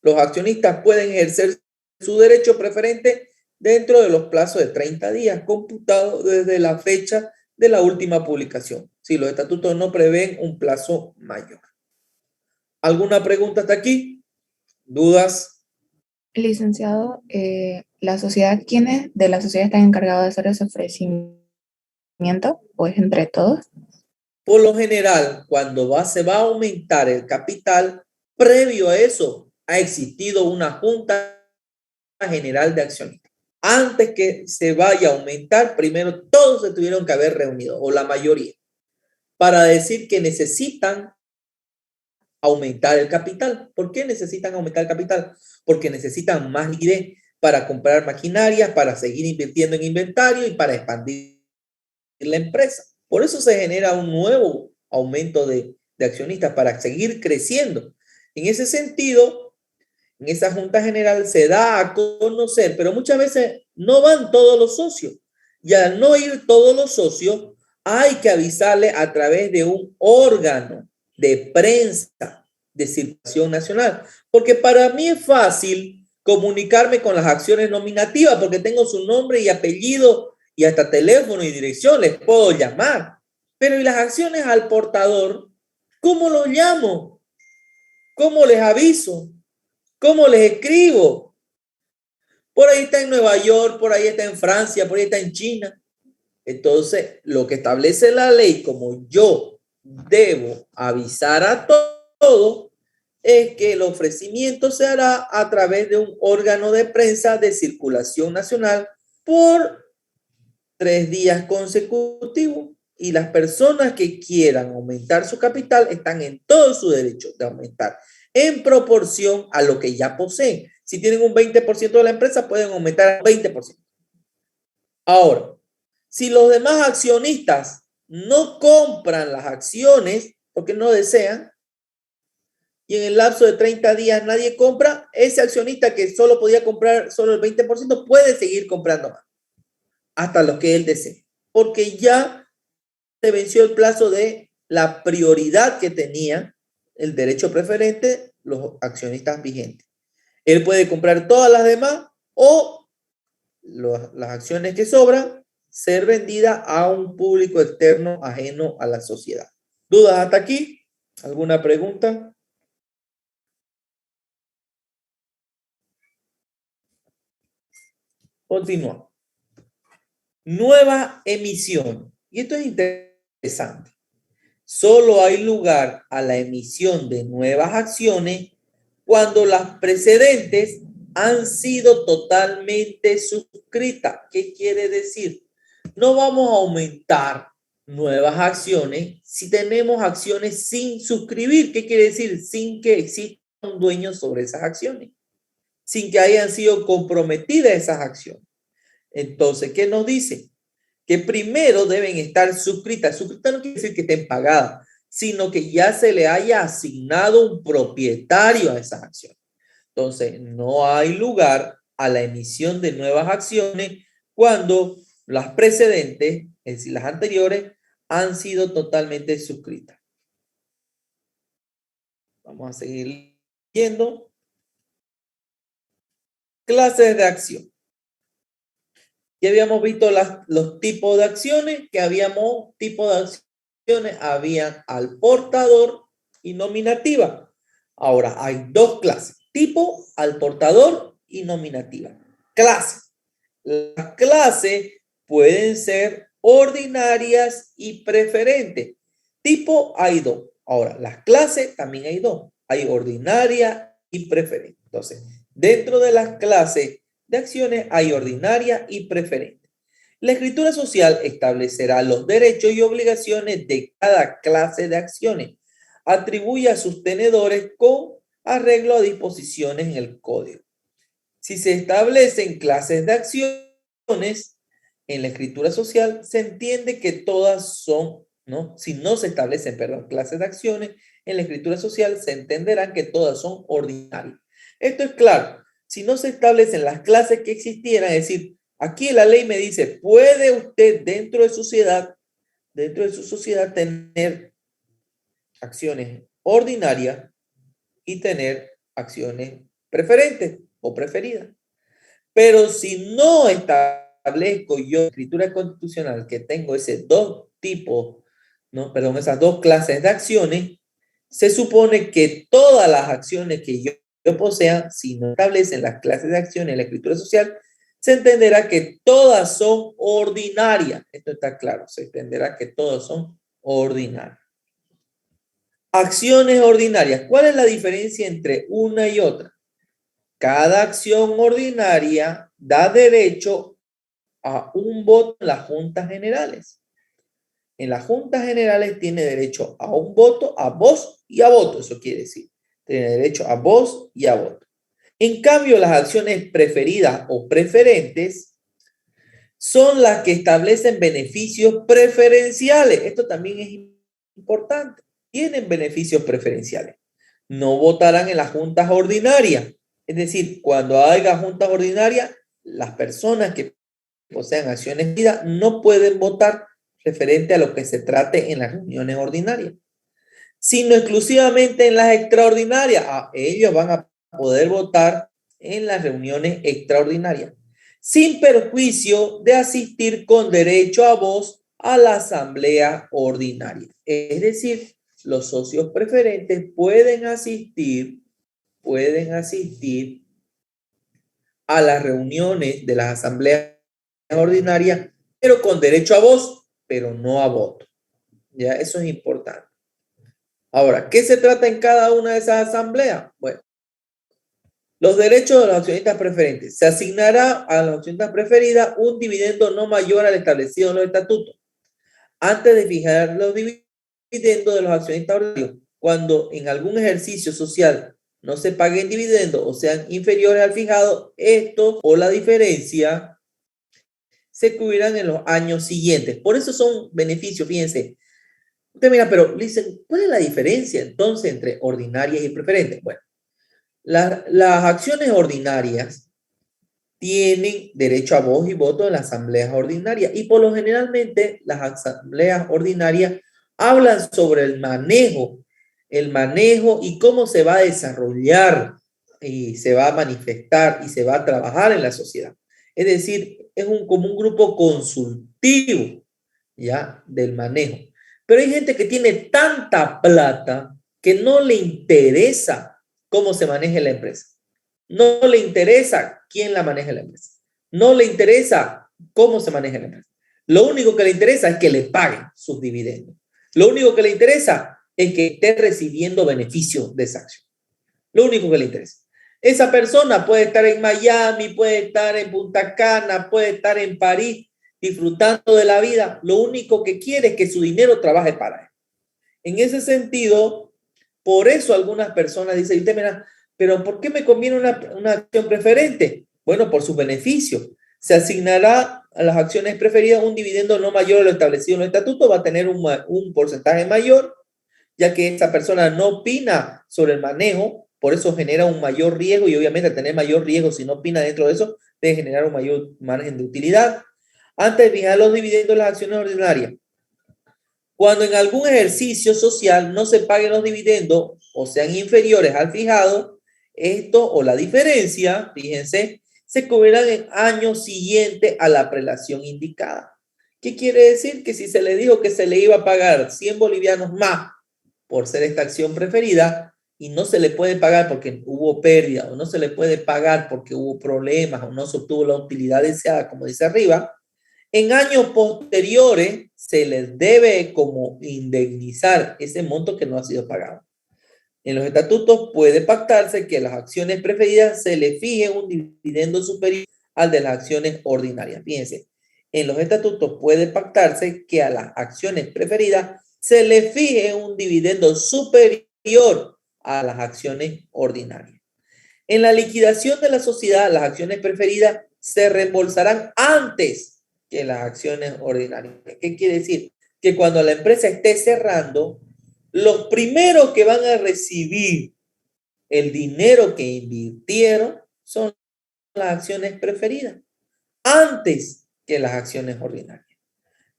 Los accionistas pueden ejercer su derecho preferente dentro de los plazos de 30 días, computados desde la fecha de la última publicación, si los estatutos no prevén un plazo mayor. ¿Alguna pregunta hasta aquí? ¿Dudas? Licenciado, ¿la sociedad, quiénes de la sociedad están encargados de hacer ese ofrecimiento? ¿O es entre todos? Por lo general, cuando se va a aumentar el capital, previo a eso ha existido una junta general de accionistas. Antes que se vaya a aumentar, primero todos se tuvieron que haber reunido, o la mayoría, para decir que necesitan aumentar el capital. ¿Por qué necesitan aumentar el capital? Porque necesitan más liquidez para comprar maquinarias, para seguir invirtiendo en inventario y para expandir la empresa. Por eso se genera un nuevo aumento de accionistas para seguir creciendo. En ese sentido, en esa junta general se da a conocer, pero muchas veces no van todos los socios. Y al no ir todos los socios, hay que avisarle a través de un órgano de prensa de circulación nacional. Porque para mí es fácil comunicarme con las acciones nominativas porque tengo su nombre y apellido y hasta teléfono y dirección, les puedo llamar. Pero ¿y las acciones al portador? ¿Cómo lo llamo? ¿Cómo les aviso? ¿Cómo les escribo? Por ahí está en Nueva York, por ahí está en Francia, por ahí está en China. Entonces, lo que establece la ley, como yo debo avisar a todos, es que el ofrecimiento se hará a través de un órgano de prensa de circulación nacional por 3 días consecutivos. Y las personas que quieran aumentar su capital están en todo su derecho de aumentar en proporción a lo que ya poseen. Si tienen un 20% de la empresa, pueden aumentar al 20%. Ahora, si los demás accionistas no compran las acciones porque no desean, y en el lapso de 30 días nadie compra, ese accionista que solo podía comprar solo el 20% puede seguir comprando más, hasta lo que él desee, porque ya se venció el plazo de la prioridad que tenía el derecho preferente los accionistas vigentes. Él puede comprar todas las demás o las acciones que sobran ser vendidas a un público externo ajeno a la sociedad. ¿Dudas hasta aquí? ¿Alguna pregunta? Continuamos. Nueva emisión. Y esto es interesante. Solo hay lugar a la emisión de nuevas acciones cuando las precedentes han sido totalmente suscritas. ¿Qué quiere decir? No vamos a aumentar nuevas acciones si tenemos acciones sin suscribir. ¿Qué quiere decir? Sin que exista un dueño sobre esas acciones, sin que hayan sido comprometidas esas acciones. Entonces, ¿qué nos dice? Que primero deben estar suscritas. Suscritas no quiere decir que estén pagadas, sino que ya se le haya asignado un propietario a esas acciones. Entonces, no hay lugar a la emisión de nuevas acciones cuando las precedentes, es decir, las anteriores, han sido totalmente suscritas. Vamos a seguir viendo. Clases de acción. Ya habíamos visto los tipos de acciones, que habíamos tipos de acciones, habían al portador y nominativa. Ahora hay dos clases, tipo, al portador y nominativa. Clases. Las clases pueden ser ordinarias y preferentes. Tipo hay dos. Ahora, las clases también hay dos. Hay ordinaria y preferente. Entonces, dentro de las clases de acciones hay ordinaria y preferente. La escritura social establecerá los derechos y obligaciones de cada clase de acciones. Atribuye a sus tenedores con arreglo a disposiciones en el código. Si se establecen clases de acciones en la escritura social, se entiende que todas son, ¿no? Si no se establecen, perdón, clases de acciones en la escritura social, se entenderán que todas son ordinarias. Esto es claro. Si no se establecen las clases que existieran, es decir, aquí la ley me dice, puede usted dentro de su sociedad tener acciones ordinarias y tener acciones preferentes o preferidas. Pero si no establezco yo en escritura constitucional que tengo ese dos tipos, no, perdón, esas dos clases de acciones, se supone que todas las acciones que yo posea, si no establecen las clases de acciones en la escritura social, se entenderá que todas son ordinarias. Esto está claro, se entenderá que todas son ordinarias. Acciones ordinarias. ¿Cuál es la diferencia entre una y otra? Cada acción ordinaria da derecho a un voto en las juntas generales. En las juntas generales tiene derecho a un voto, a voz y a voto. Eso quiere decir, tiene derecho a voz y a voto. En cambio, las acciones preferidas o preferentes son las que establecen beneficios preferenciales. Esto también es importante. Tienen beneficios preferenciales. No votarán en las juntas ordinarias. Es decir, cuando haya juntas ordinarias, las personas que posean acciones preferidas no pueden votar referente a lo que se trate en las reuniones ordinarias, sino exclusivamente en las extraordinarias. Ellos van a poder votar en las reuniones extraordinarias, sin perjuicio de asistir con derecho a voz a la asamblea ordinaria. Es decir, los socios preferentes pueden asistir a las reuniones de las asambleas ordinarias, pero con derecho a voz, pero no a voto. Ya, eso es importante. Ahora, ¿qué se trata en cada una de esas asambleas? Bueno, los derechos de los accionistas preferentes. Se asignará a los accionistas preferidas un dividendo no mayor al establecido en los estatutos. Antes de fijar los dividendos de los accionistas ordinarios, cuando en algún ejercicio social no se paguen dividendos o sean inferiores al fijado, estos o la diferencia se cubrirán en los años siguientes. Por eso son beneficios, fíjense. Usted mira, pero le dicen, ¿cuál es la diferencia entonces entre ordinarias y preferentes? Bueno, las acciones ordinarias tienen derecho a voz y voto en las asambleas ordinarias y por lo generalmente las asambleas ordinarias hablan sobre el manejo y cómo se va a desarrollar y se va a manifestar y se va a trabajar en la sociedad. Es decir, es como un grupo consultivo, ¿ya? Del manejo. Pero hay gente que tiene tanta plata que no le interesa cómo se maneja la empresa. No le interesa quién la maneja la empresa. No le interesa cómo se maneja la empresa. Lo único que le interesa es que le paguen sus dividendos. Lo único que le interesa es que esté recibiendo beneficios de esa acción. Lo único que le interesa. Esa persona puede estar en Miami, puede estar en Punta Cana, puede estar en París, disfrutando de la vida. Lo único que quiere es que su dinero trabaje para él. En ese sentido, por eso algunas personas dicen, usted mira, pero ¿por qué me conviene una acción preferente? Bueno, por sus beneficios. Se asignará a las acciones preferidas un dividendo no mayor a lo establecido en el estatuto, va a tener un porcentaje mayor, ya que esa persona no opina sobre el manejo, por eso genera un mayor riesgo y obviamente al tener mayor riesgo, si no opina dentro de eso, debe generar un mayor margen de utilidad. Antes de fijar los dividendos de las acciones ordinarias, cuando en algún ejercicio social no se paguen los dividendos o sean inferiores al fijado, esto o la diferencia, fíjense, se cubrirán en años siguientes a la prelación indicada. ¿Qué quiere decir? Que si se le dijo que se le iba a pagar 100 bolivianos más por ser esta acción preferida y no se le puede pagar porque hubo pérdida o no se le puede pagar porque hubo problemas o no se obtuvo la utilidad deseada, como dice arriba, en años posteriores se les debe como indemnizar ese monto que no ha sido pagado. En los estatutos puede pactarse que a las acciones preferidas se le fije un dividendo superior al de las acciones ordinarias. Fíjense, en los estatutos puede pactarse que a las acciones preferidas se le fije un dividendo superior a las acciones ordinarias. En la liquidación de la sociedad, las acciones preferidas se reembolsarán antes que las acciones ordinarias. ¿Qué quiere decir? Que cuando la empresa esté cerrando, los primeros que van a recibir el dinero que invirtieron son las acciones preferidas, antes que las acciones ordinarias.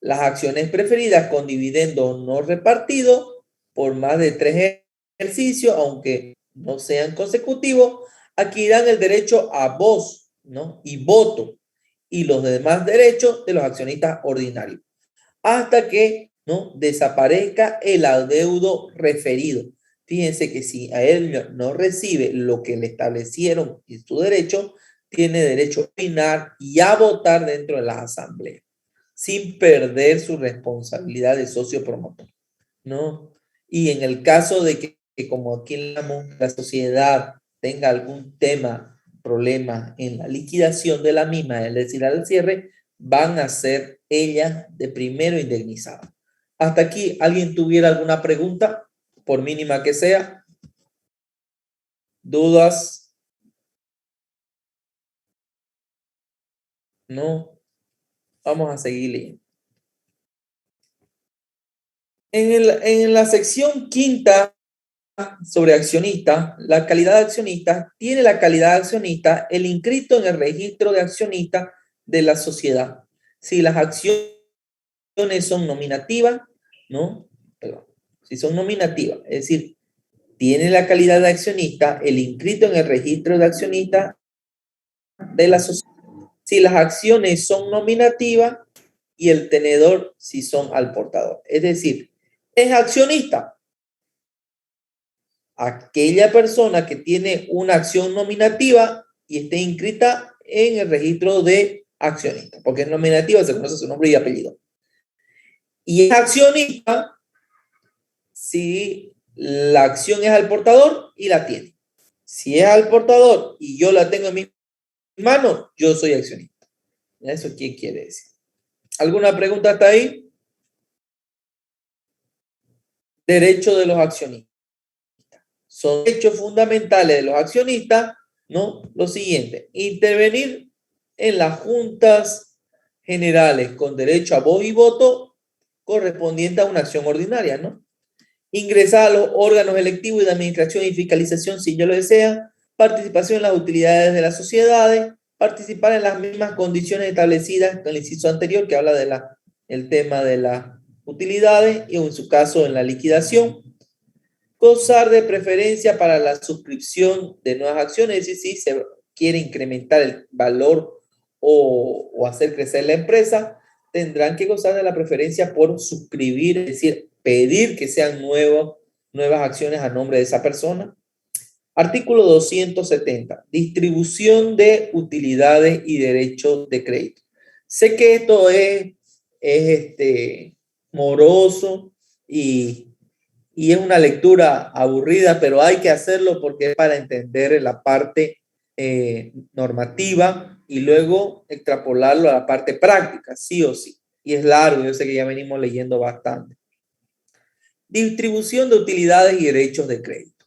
Las acciones preferidas con dividendo no repartido por más de 3 ejercicios, aunque no sean consecutivos, adquirirán el derecho a voz, ¿no? Y voto y los demás derechos de los accionistas ordinarios, hasta que no desaparezca el adeudo referido. Fíjense que si a él no recibe lo que le establecieron y su derecho, tiene derecho a opinar y a votar dentro de la asamblea, sin perder su responsabilidad de socio promotor, ¿no? Y en el caso de que como aquí la sociedad tenga algún problema en la liquidación de la misma, es decir, al cierre, van a ser ellas de primero indemnizadas. Hasta aquí, ¿alguien tuviera alguna pregunta, por mínima que sea? ¿Dudas? No. Vamos a seguir leyendo. En la sección quinta sobre accionista, la calidad de accionista, tiene la calidad de accionista el inscrito en el registro de accionistas de la sociedad. Si las acciones son nominativas, ¿no? Perdón. Si son nominativas, es decir, tiene la calidad de accionista el inscrito en el registro de accionistas de la sociedad. Si las acciones son nominativas y el tenedor si son al portador. Es decir, es accionista aquella persona que tiene una acción nominativa y esté inscrita en el registro de accionistas, porque es nominativa, se conoce su nombre y apellido. Y es accionista si la acción es al portador y la tiene. Si es al portador y yo la tengo en mis manos, yo soy accionista. ¿Eso qué quiere decir? ¿Alguna pregunta hasta ahí? Derecho de los accionistas. Son derechos fundamentales de los accionistas, ¿no? Lo siguiente, intervenir en las juntas generales con derecho a voz y voto correspondiente a una acción ordinaria, ¿no? Ingresar a los órganos electivos y de administración y fiscalización si yo lo desea, participación en las utilidades de las sociedades, participar en las mismas condiciones establecidas con el inciso anterior que habla de el tema de las utilidades y en su caso en la liquidación, gozar de preferencia para la suscripción de nuevas acciones, es decir, si se quiere incrementar el valor o hacer crecer la empresa, tendrán que gozar de la preferencia por suscribir, es decir, pedir que sean nuevas acciones a nombre de esa persona. Artículo 270, distribución de utilidades y derechos de crédito. Sé que esto es moroso y es una lectura aburrida, pero hay que hacerlo porque es para entender la parte normativa y luego extrapolarlo a la parte práctica, sí o sí. Y es largo, yo sé que ya venimos leyendo bastante. Distribución de utilidades y derechos de crédito.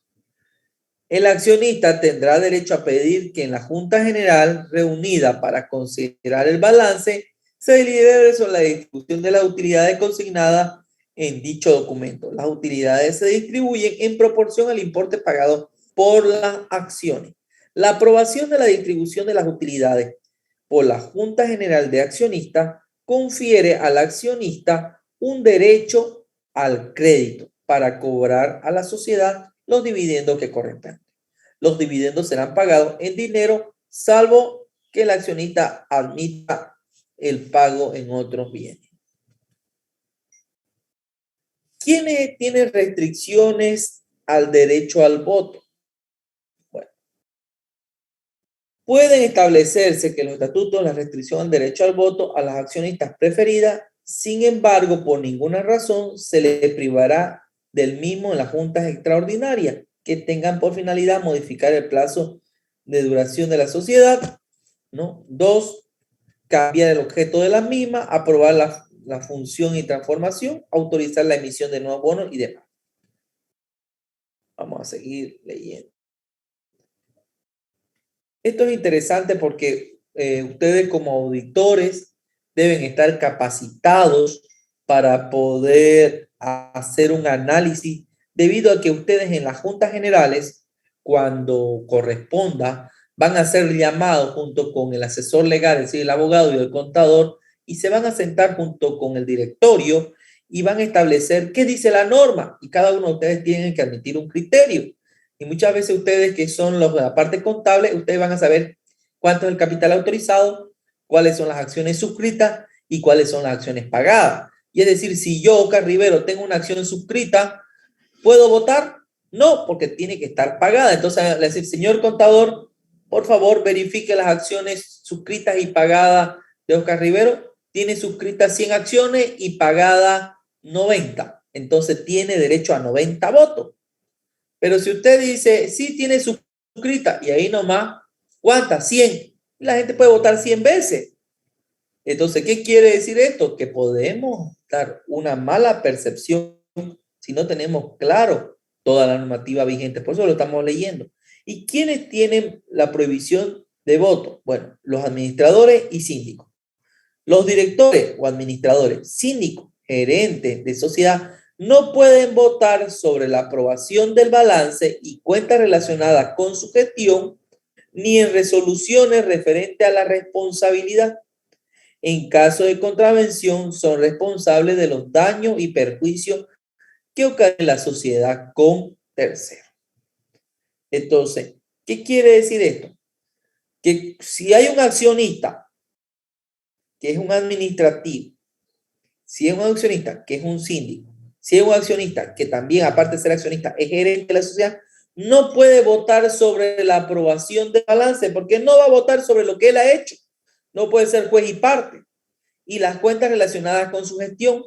El accionista tendrá derecho a pedir que en la Junta General reunida para considerar el balance se delibere sobre la distribución de las utilidades consignadas en dicho documento. Las utilidades se distribuyen en proporción al importe pagado por las acciones. La aprobación de la distribución de las utilidades por la Junta General de Accionistas confiere al accionista un derecho al crédito para cobrar a la sociedad los dividendos que corresponden. Los dividendos serán pagados en dinero, salvo que el accionista admita el pago en otros bienes. ¿Quiénes tienen restricciones al derecho al voto? Bueno, pueden establecerse que los estatutos la restricción al derecho al voto a las accionistas preferidas, sin embargo, por ninguna razón se les privará del mismo en las juntas extraordinarias que tengan por finalidad modificar el plazo de duración de la sociedad, ¿no? 2, cambiar el objeto de la misma, aprobar la función y transformación, autorizar la emisión de nuevos bonos y demás. Vamos a seguir leyendo. Esto es interesante porque ustedes como auditores deben estar capacitados para poder hacer un análisis debido a que ustedes en las juntas generales, cuando corresponda, van a ser llamados junto con el asesor legal, es decir, el abogado y el contador, y se van a sentar junto con el directorio y van a establecer qué dice la norma, y cada uno de ustedes tiene que admitir un criterio. Y muchas veces ustedes que son los de la parte contable, ustedes van a saber cuánto es el capital autorizado, cuáles son las acciones suscritas y cuáles son las acciones pagadas. Y es decir, si yo, Oscar Rivero, tengo una acción suscrita, ¿puedo votar? No, porque tiene que estar pagada. Entonces, le decir, señor contador, por favor, verifique las acciones suscritas y pagadas de Oscar Rivero. Tiene suscritas 100 acciones y pagada 90. Entonces, tiene derecho a 90 votos. Pero si usted dice, sí tiene suscrita, y ahí nomás, ¿cuántas? 100. La gente puede votar 100 veces. Entonces, ¿qué quiere decir esto? Que podemos dar una mala percepción si no tenemos claro toda la normativa vigente. Por eso lo estamos leyendo. ¿Y quiénes tienen la prohibición de voto? Bueno, los administradores y síndicos. Los directores o administradores, síndicos, gerentes de sociedad no pueden votar sobre la aprobación del balance y cuentas relacionadas con su gestión, ni en resoluciones referentes a la responsabilidad. En caso de contravención, son responsables de los daños y perjuicios que ocasiona la sociedad con terceros. Entonces, ¿qué quiere decir esto? Que si hay un accionista que es un administrativo, si es un accionista que es un síndico, si es un accionista que también, aparte de ser accionista, es gerente de la sociedad, no puede votar sobre la aprobación del balance porque no va a votar sobre lo que él ha hecho. No puede ser juez y parte. Y las cuentas relacionadas con su gestión,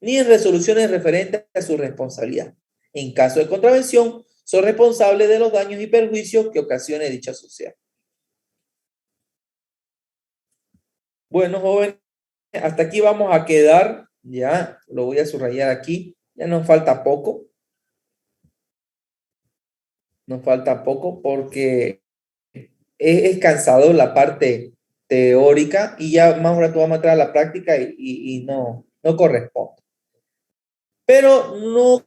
ni en resoluciones referentes a su responsabilidad. En caso de contravención, son responsables de los daños y perjuicios que ocasione dicha sociedad. Bueno, jóvenes, hasta aquí vamos a quedar. Ya lo voy a subrayar aquí. Ya nos falta poco. Nos falta poco porque es cansado la parte teórica y ya más ahora tú vas a meter a la práctica y no corresponde. Pero no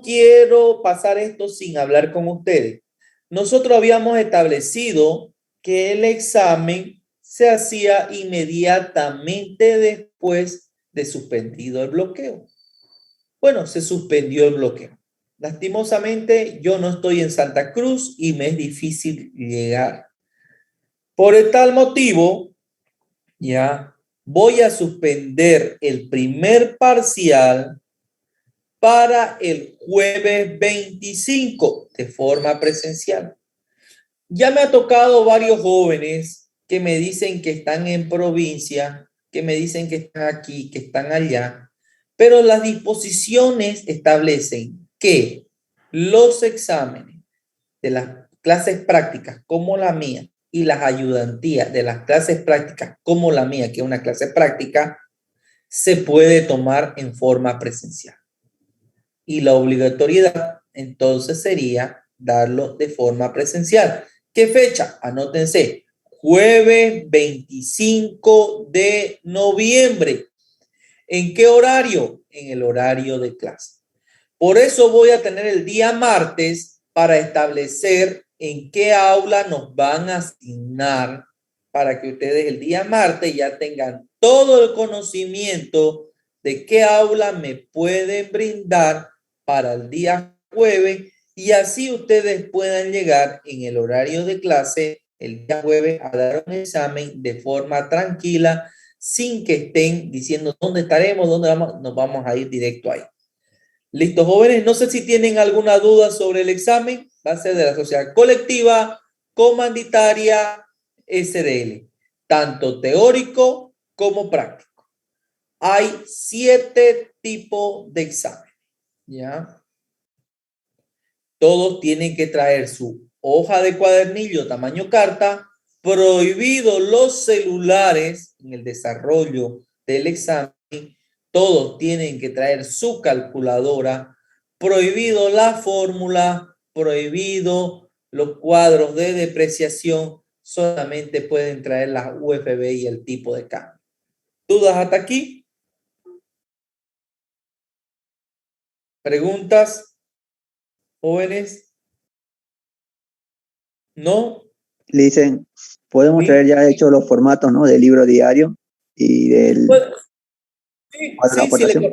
quiero pasar esto sin hablar con ustedes. Nosotros habíamos establecido que el examen se hacía inmediatamente después de suspendido el bloqueo. Bueno, se suspendió el bloqueo. Lastimosamente, yo no estoy en Santa Cruz y me es difícil llegar. Por tal motivo, ya voy a suspender el primer parcial para el jueves 25 de forma presencial. Ya me ha tocado varios jóvenes que me dicen que están en provincia, que me dicen que están aquí, que están allá, pero las disposiciones establecen que los exámenes de las clases prácticas como la mía y las ayudantías de las clases prácticas como la mía, que es una clase práctica, se puede tomar en forma presencial. Y la obligatoriedad entonces sería darlo de forma presencial. ¿Qué fecha? Anótense, jueves 25 de noviembre. ¿En qué horario? En el horario de clase. Por eso voy a tener el día martes para establecer en qué aula nos van a asignar para que ustedes el día martes ya tengan todo el conocimiento de qué aula me pueden brindar para el día jueves y así ustedes puedan llegar en el horario de clase el día jueves a dar un examen de forma tranquila sin que estén diciendo dónde estaremos, dónde vamos, nos vamos a ir directo ahí. Listo, jóvenes, no sé si tienen alguna duda sobre el examen. Va a ser de la sociedad colectiva, comanditaria, SRL, tanto teórico como práctico. Hay 7 tipos de examen, ¿ya? Todos tienen que traer su hoja de cuadernillo tamaño carta, prohibido los celulares en el desarrollo del examen. Todos tienen que traer su calculadora, prohibido la fórmula, prohibido los cuadros de depreciación, solamente pueden traer las UFB y el tipo de cambio. ¿Dudas hasta aquí? ¿Preguntas, jóvenes? ¿No? Le dicen, podemos traer ya hecho los formatos, ¿no? Del libro diario y del Bueno, sí, cuadro de sí, aportación.